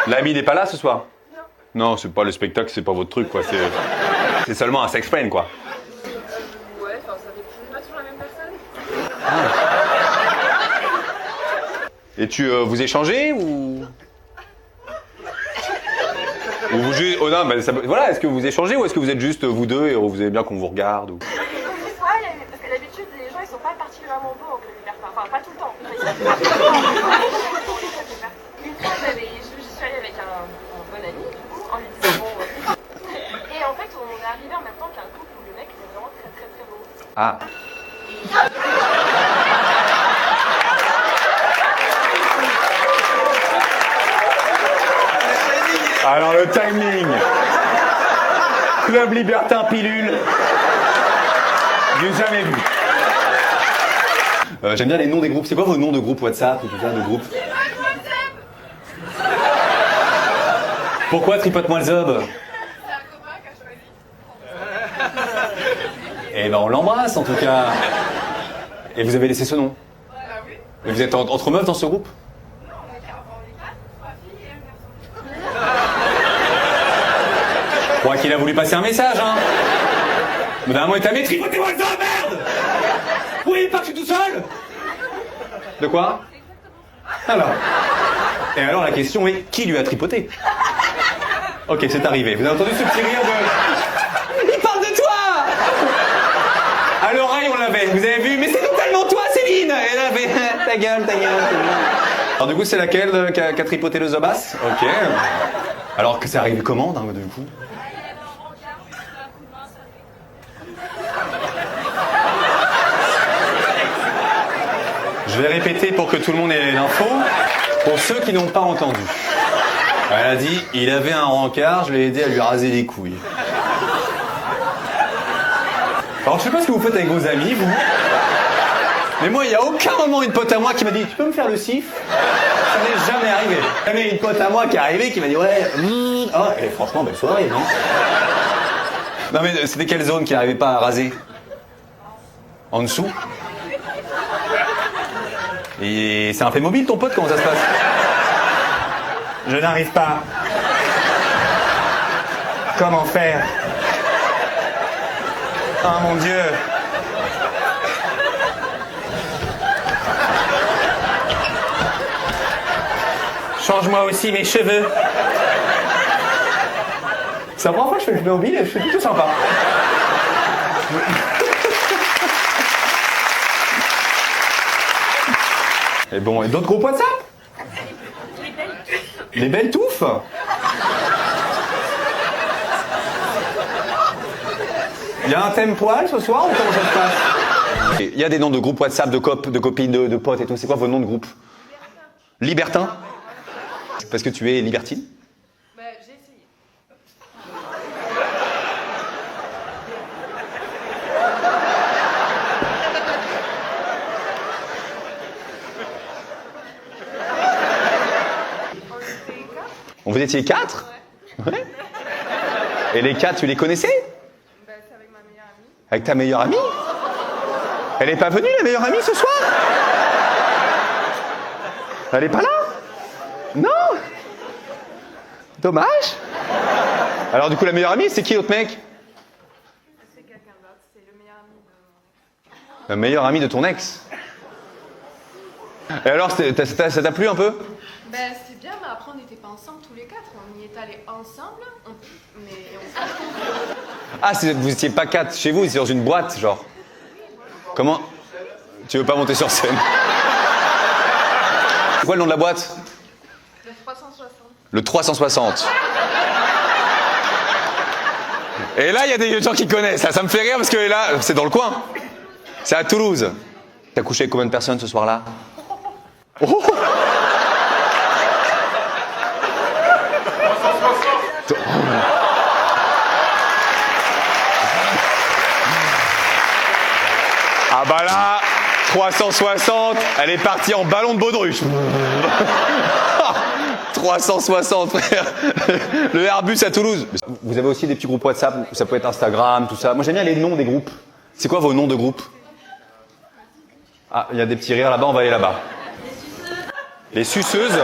L'ami n'est pas là ce soir? Non, c'est pas le spectacle, c'est pas votre truc, quoi. C'est seulement un sex friend, quoi. Ouais, enfin, ça dépend pas sur la même personne. Et vous échangez ou vous juste... Oh non, mais voilà, est-ce que vous échangez ou est-ce que vous êtes juste vous deux et vous aimez bien qu'on vous regarde ou... Parce que d'habitude, les gens, ils sont pas particulièrement beaux en club libertin. Enfin, pas tout le temps. Une fois, je suis allée avec un bon ami, du coup, en lui disant bon... Et en fait, on est arrivé en même temps qu'un couple où le mec était vraiment très très très beau. Ah. Alors le timing. Club libertin pilule. J'ai jamais vu. J'aime bien les noms des groupes. C'est quoi vos noms de groupe WhatsApp ou tout ça, de groupe? Pourquoi tripote-moi le zob? C'est un copain qui a choisi. Eh ben on l'embrasse en tout cas. Et vous avez laissé ce nom? Bah oui. Mais vous êtes entre meufs dans ce groupe? Non, on est 4, 3 filles et un garçon. Je crois qu'il a voulu passer un message, hein. Mais d'un moment, il t'a mis, tripotez-moi le zob, merde! Oui, pas que je suis tout seul! De quoi? Alors. Et alors la question est, qui lui a tripoté? Ok, c'est arrivé. Vous avez entendu ce petit rire de... Il parle de toi! vous avez vu? Mais c'est totalement toi, Céline! Et là, elle fait ta gueule, ta gueule. Alors du coup, c'est laquelle qui a tripoté le Zobas? Ok. Alors que c'est arrivé comment, du coup? Je vais répéter pour que tout le monde ait l'info. Pour ceux qui n'ont pas entendu. Elle a dit, il avait un rencard, je l'ai aidé à lui raser les couilles. Alors je sais pas ce que vous faites avec vos amis, vous. Mais moi, il n'y a aucun moment une pote à moi qui m'a dit, tu peux me faire le sif? Ça n'est jamais arrivé. Jamais une pote à moi qui est arrivée qui m'a dit, ouais, et franchement, belle soirée, non? Non mais c'était quelle zone qu'il n'arrivait pas à raser? En dessous? Et c'est un fait mobile ton pote, comment ça se passe? Je n'arrive pas. Comment faire? Oh mon Dieu. Change-moi aussi mes cheveux. C'est la première fois que je fais le mobile et je suis plutôt sympa. Et bon, et d'autres groupes WhatsApp? Les belles touffes. Il y a un thème poil ce soir ou comment ça se passe? Il y a des noms de groupes WhatsApp, de copines, de potes et tout. C'est quoi vos noms de groupe? Libertin. Parce que tu es libertine? Bah, j'ai essayé. Vous étiez 4? Ouais. Et les 4, tu les connaissais? Bah, c'est avec ma meilleure amie. Avec ta meilleure amie? Elle est pas venue, la meilleure amie, ce soir? Elle est pas là? Non? Dommage. Alors du coup, la meilleure amie, c'est qui l'autre mec? C'est quelqu'un d'autre, c'est le meilleur ami de mon ex. La meilleure amie de ton ex? Et alors, ça t'a plu un peu? Ben c'est bien, mais après on n'était pas ensemble tous les 4, on y est allés ensemble, mais on... Ah, vous étiez pas 4 chez vous, vous étiez dans une boîte, genre. Comment? Tu veux pas monter sur scène? C'est quoi le nom de la boîte? Le 360. Le 360. Et là, il y a des gens qui connaissent. Ça me fait rire parce que là, c'est dans le coin. C'est à Toulouse. T'as couché avec combien de personnes ce soir-là? Oh! Ah bah là, 360, elle est partie en ballon de baudruche. 360, frère. Le Airbus à Toulouse. Vous avez aussi des petits groupes WhatsApp, ça peut être Instagram, tout ça. Moi j'aime bien les noms des groupes. C'est quoi vos noms de groupes? Ah, il y a des petits rires là-bas, on va aller là-bas. Les suceuses.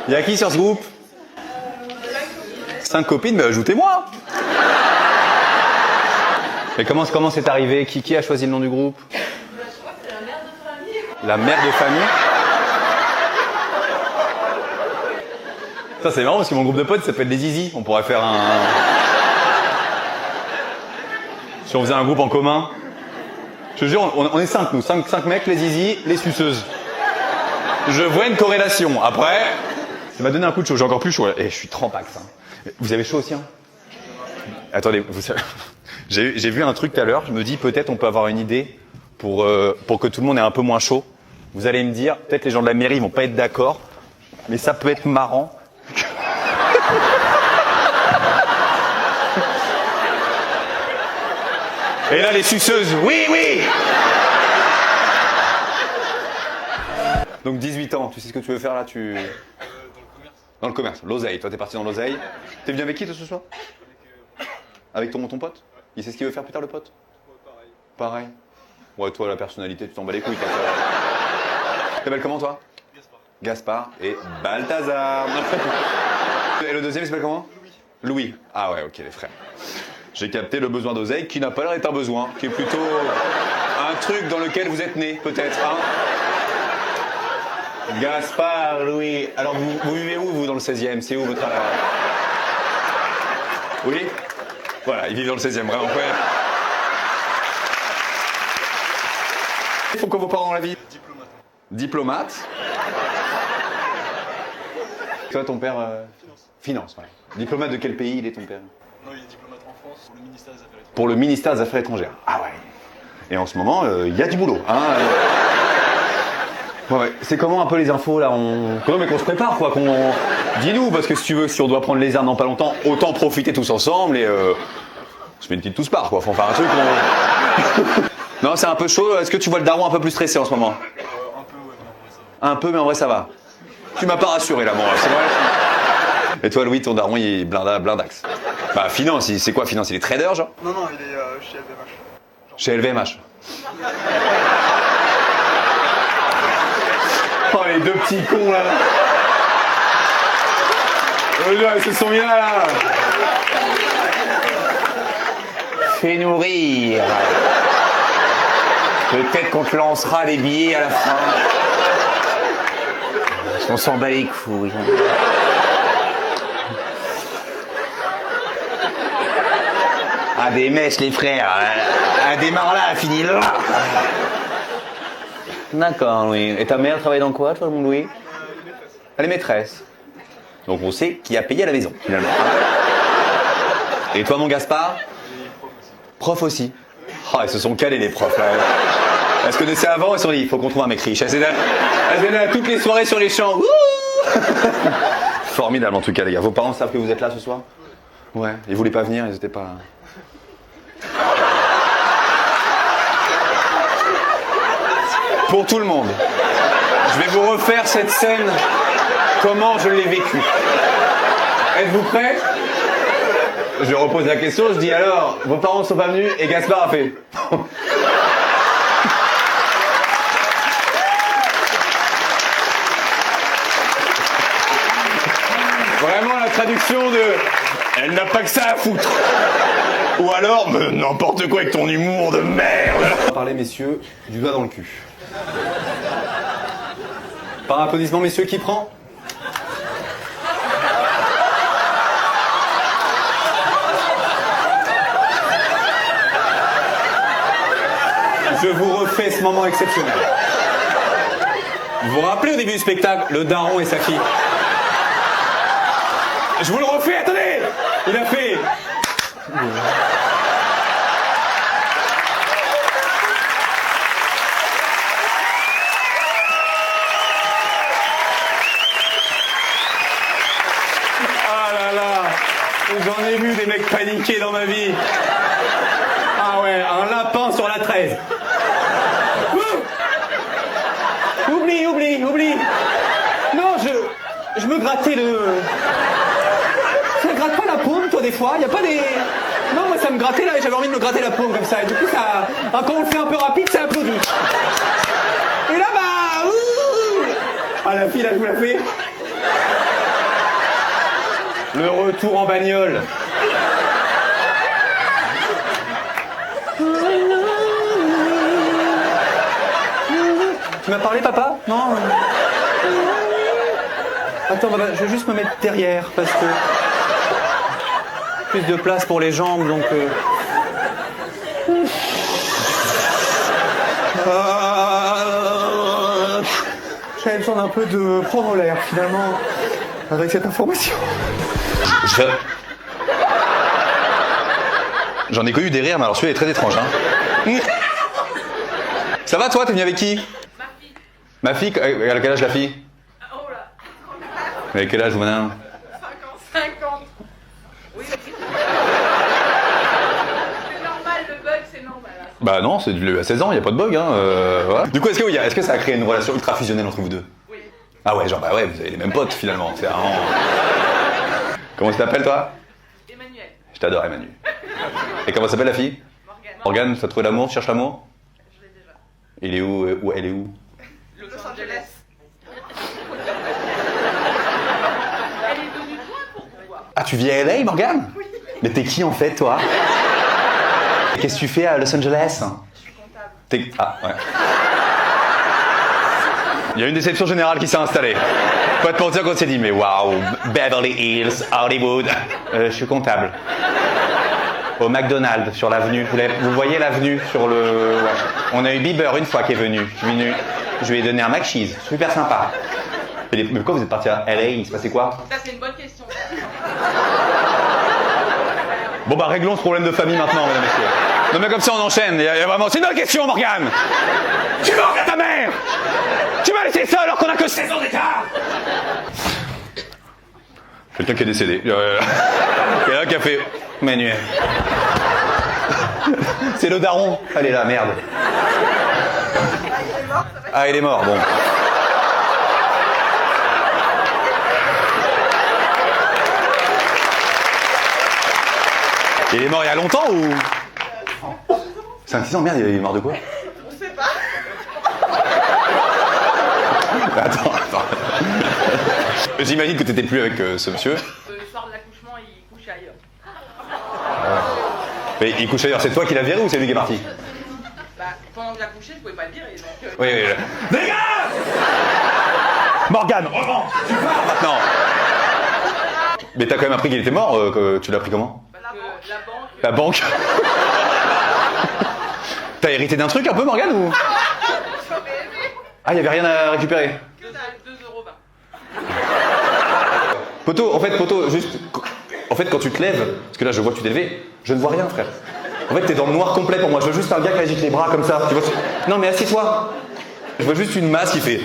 Il y a qui sur ce groupe? 5 copines, mais ajoutez-moi. Et comment c'est arrivé? Qui a choisi le nom du groupe? La mère de famille. Ça c'est marrant parce que mon groupe de potes s'appelle les Zizi. On pourrait faire un... Si on faisait un groupe en commun. Je te jure, on est 5 nous. 5 mecs, les Zizi, les suceuses. Je vois une corrélation. Après, ça m'a donné un coup de chaud. J'ai encore plus chaud. Et je suis trempax. Hein. Vous avez chaud aussi, hein? Attendez, vous savez... J'ai vu un truc tout à l'heure. Je me dis peut-être on peut avoir une idée pour que tout le monde ait un peu moins chaud. Vous allez me dire, peut-être les gens de la mairie vont pas être d'accord, mais ça peut être marrant. Et là, les suceuses, oui, oui. Donc 18 ans, tu sais ce que tu veux faire là, Dans le commerce. Dans le commerce, l'oseille. Toi, t'es parti dans l'oseille. T'es venu avec qui toi ce soir? Avec ton pote? Il sait ce qu'il veut faire plus tard, le pote? Pareil. Ouais, toi, la personnalité, tu t'en bats les couilles. Tu t'appelles comment, toi? Gaspard et Balthazar. Et le deuxième, il s'appelle comment? Louis. Ah ouais, ok, les frères. J'ai capté le besoin d'oseille qui n'a pas l'air d'être un besoin, qui est plutôt un truc dans lequel vous êtes né, peut-être. Hein? Gaspard, Louis. Alors, vous vivez où, vous, dans le 16e? C'est où votre... Oui. Voilà, il vit dans le 16e, vraiment. Ouais. Ils font quoi vos parents dans la vie? Diplomate. Toi, ton père Finance, ouais. Diplomate de quel pays il est ton père? Non, il est diplomate en France pour le ministère des Affaires étrangères. Pour le ministère des Affaires étrangères. Ah ouais. Et en ce moment, il y a du boulot. Hein, Ouais. C'est comment un peu les infos là Non mais qu'on se prépare quoi, Dis-nous, parce que si tu veux, si on doit prendre les armes dans pas longtemps, autant profiter tous ensemble et on se met une petite tous part quoi, faut en faire un truc. Non, c'est un peu chaud, est-ce que tu vois le daron un peu plus stressé en ce moment? Un peu, ouais, mais en vrai, ça va. Un peu, mais en vrai ça va. Tu m'as pas rassuré là, moi, c'est vrai. Et toi Louis, ton daron il est blindax. Bah finance, c'est quoi finance? Il est trader genre? Non, non, il est chez LVMH. Chez LVMH. Oh les deux petits cons là. Ils se sont mis là. Fais-nous rire. Peut-être qu'on te lancera les billets à la fin. On s'en bat les couilles. Ah, des mèches, les frères. Un démarre là, fini là. D'accord, oui. Et ta mère travaille dans quoi, toi, mon Louis? Elle est maîtresse. Donc on sait qui a payé à la maison, finalement. Et toi, mon Gaspard? Prof aussi. Ah, ils se sont calés, les profs, là. Elles se connaissaient avant, ils se sont dit, il faut qu'on trouve un mec riche. Elles étaient là toutes les soirées sur les champs. Formidable, en tout cas, les gars. Vos parents savent que vous êtes là ce soir? Ouais. Ils voulaient pas venir, ils étaient pas... Pour tout le monde, je vais vous refaire cette scène, comment je l'ai vécue. Êtes-vous prêts? Je repose la question, je dis alors, vos parents sont pas venus et Gaspard a fait. Vraiment la traduction de elle n'a pas que ça à foutre. Ou alors, mais n'importe quoi avec ton humour de merde. On va parler, messieurs, du doigt dans le cul. Par applaudissement, messieurs, qui prend? Je vous refais ce moment exceptionnel. Vous vous rappelez au début du spectacle, le daron et sa fille? Je vous le refais, attendez! Il a fait... Ah là là! J'en ai vu des mecs paniquer dans ma vie. Ah ouais, un lapin sur la 13. Oublie. Non, je me grattais le... Ça te gratte pas la paume, toi, des fois? Y a pas des... Non, moi, ça me grattait, là, et j'avais envie de me gratter la paume, comme ça. Et du coup, ça... Quand on le fait un peu rapide, ça applaudit. Et là, bah... Ah, la fille, là, je vous la fais. Le retour en bagnole. Tu m'as parlé, papa? Non. Attends, je vais juste me mettre derrière, parce que... Plus de place pour les jambes, donc... J'avais besoin d'un peu de prendre l'air, finalement, avec cette information. J'en ai connu des rires, mais alors celui-là est très étrange, hein. Ça va, toi? T'es venu avec qui? Ma fille. Ma fille? À quel âge la fille? Oh là. Mais quel âge, vous, madame? 50. Oui. C'est normal, le bug, c'est normal. Bah non, c'est à 16 ans, il n'y a pas de bug, hein. Voilà. Du coup, est-ce que ça a créé une relation ultra fusionnelle entre vous deux? Oui. Ah ouais, genre, bah ouais, vous avez les mêmes potes, finalement. C'est vraiment... Comment tu t'appelles, toi? Emmanuel. Je t'adore, Emmanuel. Et comment s'appelle la fille? Morgane. Morgane, t'as trouvé l'amour? Tu cherches l'amour? Je l'ai déjà. Il est où elle est où? Los Angeles. Elle est venue loin pour pouvoir. Ah, tu vis à LA, Morgane? Oui. Mais t'es qui, en fait, toi? Qu'est-ce que tu fais à Los Angeles? Je suis comptable. Ah, ouais. Il y a une déception générale qui s'est installée. Pas de mentir qu'on s'est dit, mais waouh, Beverly Hills, Hollywood. Je suis comptable. Au McDonald's, sur l'avenue. Vous voyez l'avenue sur le... Ouais. On a eu Bieber une fois qui est venu. Je lui ai donné un McCheese. Super sympa. Mais pourquoi vous êtes parti à LA? Il se passait quoi? Ça, c'est une bonne question. Bon bah réglons ce problème de famille maintenant, mesdames et messieurs. Non mais comme ça on enchaîne. Il y a vraiment... C'est une bonne question, Morgane. Tu manques à ta mère. Tu m'as laissé seul alors qu'on a que 16 ans d'écart. Quelqu'un qui est décédé. Il y a un qui a fait... Manuel. C'est le daron. Elle est là, merde. Ah, il est mort, bon. Il est mort il y a longtemps ou... 5-6 ans, merde, il est mort de quoi? On sait pas. Attends. J'imagine que t'étais plus avec ce monsieur. Le soir de l'accouchement, il couchait ailleurs. Mais il couche ailleurs, c'est toi qui l'as viré ou c'est lui qui est parti? Bah, pendant que j'accouchais, je pouvais pas le virer, donc... Oui. Dégage! Morgane, remonte! Tu pars maintenant! Mais t'as quand même appris qu'il était mort, que tu l'as appris comment? Parce que La banque? T'as hérité d'un truc un peu, Morgane, ou? Ah, y'avait rien à récupérer? Que dalle, 2,20 €. Poto, juste... En fait, quand tu te lèves, parce que là, je vois que tu t'es levé, je ne vois rien, frère. En fait, t'es dans le noir complet pour moi. Je veux juste un gars qui agite les bras comme ça. Tu vois? Non, mais assieds-toi. Je vois juste une masse qui fait...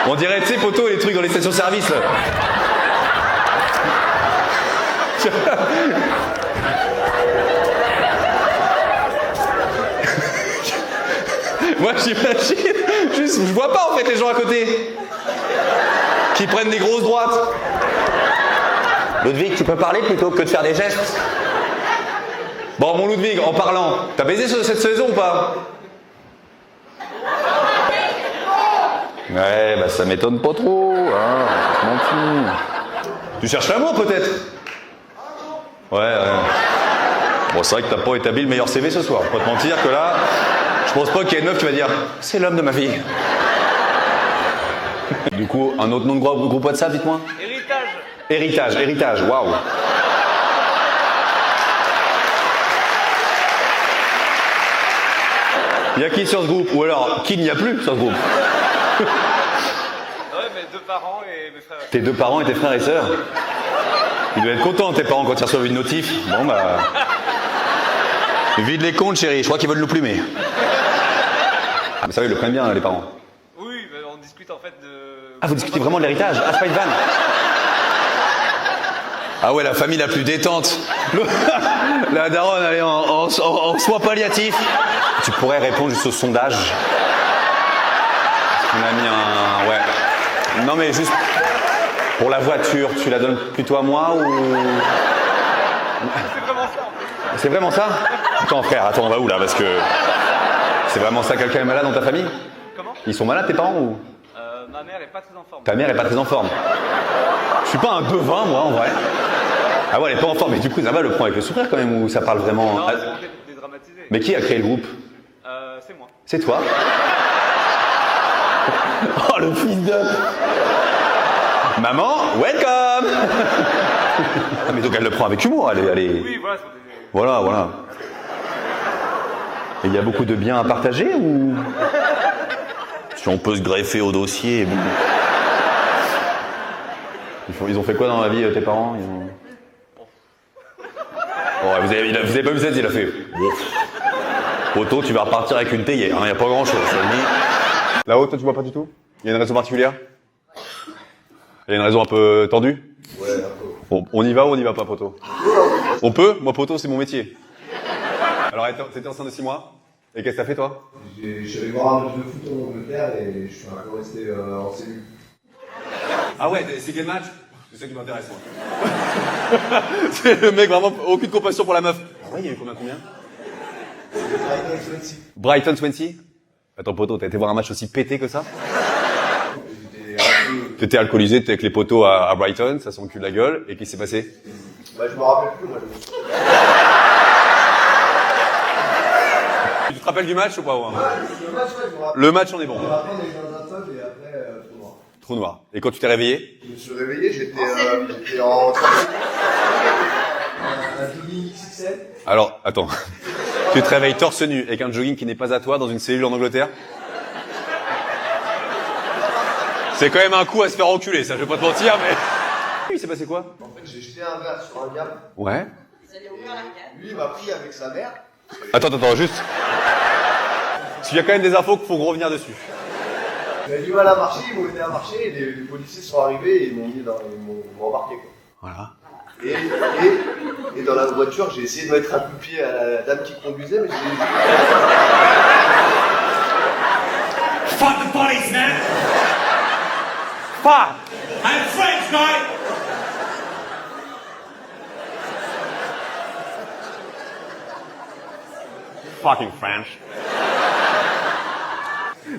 On dirait, tu sais, Poto, les trucs dans les stations-service, là. Moi, j'imagine... Juste, je vois pas, en fait, les gens à côté. Qui prennent des grosses droites. Ludwig, tu peux parler plutôt que de faire des gestes? Bon, mon Ludwig, en parlant, t'as baisé cette saison ou pas? Ouais, bah ça m'étonne pas trop, hein, je m'en fous. Tu cherches l'amour peut-être? Ouais. Bon, c'est vrai que t'as pas établi le meilleur CV ce soir, faut pas te mentir que là, je pense pas qu'il y ait une meuf qui va dire « C'est l'homme de ma vie ». Du coup, un autre nom de groupe WhatsApp, dites-moi? Héritage, waouh. Il y a qui sur ce groupe? Ou alors, qui n'y a plus sur ce groupe? Ouais, mes 2 parents et mes frères. Tes 2 parents et tes frères et sœurs? Ils doivent être contents, tes parents, quand ils reçoivent une notif. Bon, bah... Vide les comptes, chérie, je crois qu'ils veulent nous plumer. Ah, mais ça, ils le prennent bien, les parents. Oui, mais on discute en fait de... Ah, vous discutez vraiment de l'héritage? Ah, c'est pas une vanne. Ah ouais, la famille la plus détente. La daronne, elle est en soins palliatifs. Tu pourrais répondre juste au sondage. Parce qu'on a mis un... Ouais. Non mais juste... Pour la voiture, tu la donnes plutôt à moi ou... C'est vraiment ça en fait. C'est vraiment ça? Attends frère, on va où là? Parce que... C'est vraiment ça, quelqu'un est malade dans ta famille? Comment? Ils sont malades tes parents ou... Ma mère est pas très en forme. Ta mère est pas très en forme. Je suis pas un devin moi en vrai. Ah ouais, elle est pas en forme, mais du coup ça va, le prend avec le sourire quand même ou ça parle vraiment... Non, c'est dédramatisé. Mais qui a créé le groupe? C'est moi. C'est toi? Oh le fils de... Maman, welcome. Ah, mais donc elle le prend avec humour, elle est... Oui, voilà, c'est des... Voilà. Et il y a beaucoup de biens à partager ou... Si on peut se greffer au dossier... Bon. Ils ont fait quoi dans la vie, tes parents? Bon, vous avez pas vu ça, il a fait... Poto, tu vas repartir avec une théière, il n'y a pas grand-chose. Là-haut, toi, tu vois pas du tout? Il y a une raison particulière? Il y a une raison un peu tendue? Ouais, un peu. On y va ou on y va pas, Poto? On peut? Moi, Poto, c'est mon métier. Alors, t'étais enceinte de 6 mois? Et qu'est-ce que t'as fait, toi? J'allais voir un match de foot en Angleterre et je suis un peu resté en cellule. Ah ouais, c'est quel match? C'est ça qui m'intéresse, moi. C'est le mec, vraiment, aucune compassion pour la meuf. Ouais, il y a eu combien? Brighton 20? Attends, Poto, t'as été voir un match aussi pété que ça? T'étais alcoolisé, t'étais avec les potos à Brighton, ça s'encule la gueule, et qu'est-ce qui s'est passé? Bah, je me rappelle plus, moi. Tu te rappelles du match ou pas? Ouais. Le match, ouais, je me rappelle. Le match, on est bon. Après, on est dans un top et après, trou noir. Trou noir. Et quand tu t'es réveillé? Je me suis réveillé, j'étais en... Un jogging XXL. Alors, attends. Tu te réveilles torse nu avec un jogging qui n'est pas à toi dans une cellule en Angleterre? C'est quand même un coup à se faire enculer, ça, je vais pas te mentir, mais... Il s'est passé quoi? En fait, j'ai jeté un verre sur un gars. Ouais. Lui, il m'a pris avec sa mère. Attends, juste. Parce qu'il y a quand même des infos qu'il faut revenir dessus. Il a du mal à marcher, ils m'ont aidé à marcher, et les policiers sont arrivés et ils m'ont embarqué, quoi. Voilà. Et dans la voiture, j'ai essayé de mettre un coup de pied à la dame qui conduisait, mais j'ai... Fuck the police, man! Fuck! I'm French, guy! Fucking French.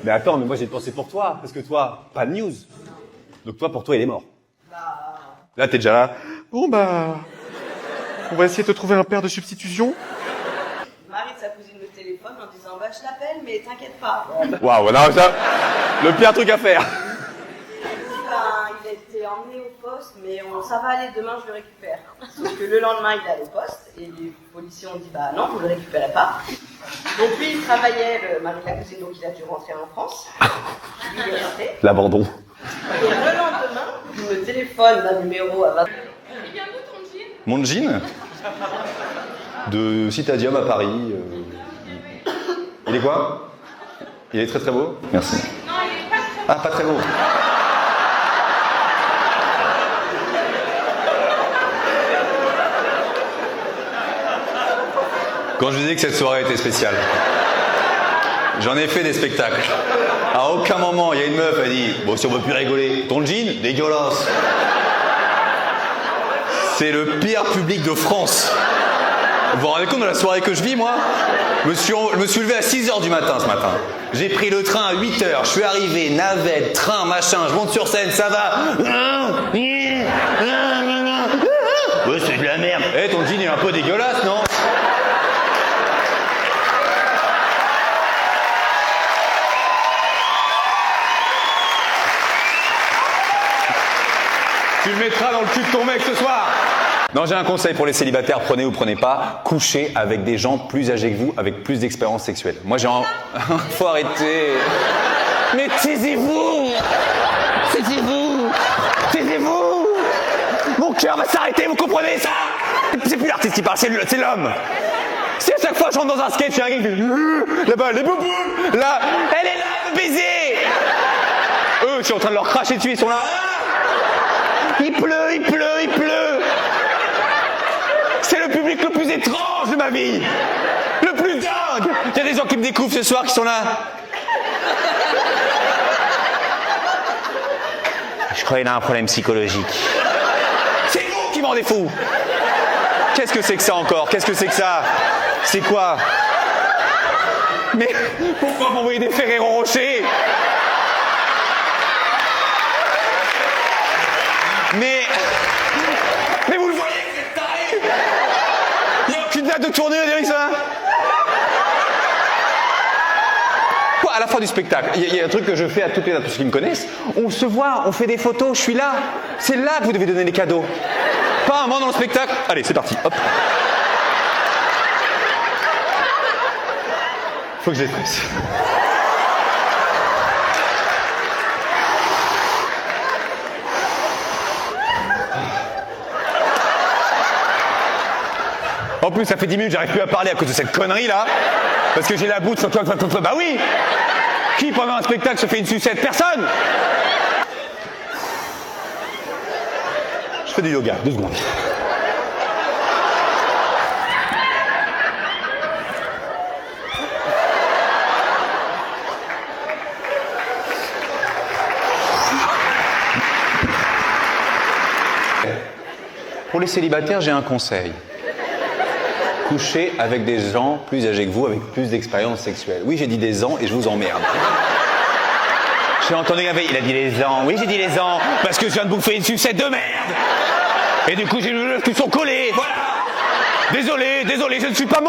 Mais attends, mais moi j'ai pensé pour toi, parce que toi, pas de news. Donc toi, pour toi, il est mort. Là, t'es déjà là. Bon bah, on va essayer de te trouver un père de substitution. Marie de sa cousine me téléphone en disant bah je l'appelle mais t'inquiète pas. Waouh, non, ça, le pire truc à faire. Il a été emmené au poste mais ça va aller, demain je le récupère. Sauf que le lendemain il est au poste et les policiers ont dit bah non vous le récupérez pas. Donc lui il travaillait, le mari de la cousine, donc il a dû rentrer en France. Lui il est resté. L'abandon. Et le lendemain, il me téléphone d'un numéro à 20. Il vient d'où ton jean? Mon jean de Citadium à Paris. Il est quoi? Il est très très beau. Merci. Non, il est pas très Ah, pas très beau. Quand je disais que cette soirée était spéciale, j'en ai fait des spectacles. À aucun moment, il y a une meuf, elle dit « Bon, si on veut plus rigoler, ton jean, dégueulasse !» C'est le pire public de France. Vous vous rendez compte de la soirée que je vis, moi? Je me suis levé à 6h du matin, ce matin. J'ai pris le train à 8h, je suis arrivé, navette, train, machin, je monte sur scène, ça va. Ouais, c'est de la merde. Eh, ton jean est un peu dégueulasse, non? Tu le mettras dans le cul de ton mec ce soir. Non, j'ai un conseil pour les célibataires, prenez ou prenez pas, couchez avec des gens plus âgés que vous, avec plus d'expérience sexuelle. Moi j'ai faut arrêter. Mais taisez-vous. Taisez-vous. Taisez-vous. Mon cœur va s'arrêter, vous comprenez ça? C'est plus l'artiste qui parle, c'est l'homme. Si à chaque fois je rentre dans un sketch, il y a un gars qui fait là-bas, les boubous, là, elle est là, le baiser. Eux, je suis en train de leur cracher dessus, ils sont là. Il pleut, il pleut, il pleut. C'est le public le plus étrange de ma vie. Le plus dingue. Il y a des gens qui me découvrent ce soir qui sont là. Je crois qu'il a un problème psychologique. C'est vous qui m'en rendez fou. Qu'est-ce que c'est que ça encore? Qu'est-ce que c'est que ça? C'est quoi? Mais pourquoi m'envoyer des Ferrero Rocher? Mais vous le voyez, c'est taré. Il n'y a aucune date de tournée, Eric, ça. Quoi, à la fin du spectacle, il y a un truc que je fais à toutes les dates, tous ceux qui me connaissent. On se voit, on fait des photos, je suis là. C'est là que vous devez donner les cadeaux. Pas un moment dans le spectacle. Allez, c'est parti, hop. Faut que je les presse. En plus, ça fait 10 minutes, j'arrive plus à parler à cause de cette connerie là. Parce que j'ai la bouche sur toi. Bah oui. Qui pendant un spectacle se fait une sucette? Personne. Je fais du yoga, 2 secondes. Pour les célibataires, j'ai un conseil. Couchez avec des gens plus âgés que vous, avec plus d'expérience sexuelle. Oui, j'ai dit des ans et je vous emmerde. J'ai entendu il a dit les ans. Oui, j'ai dit les ans, parce que je viens de bouffer une sucette de merde. Et du coup, j'ai les lèvres qui sont collées. Voilà. Désolé, je ne suis pas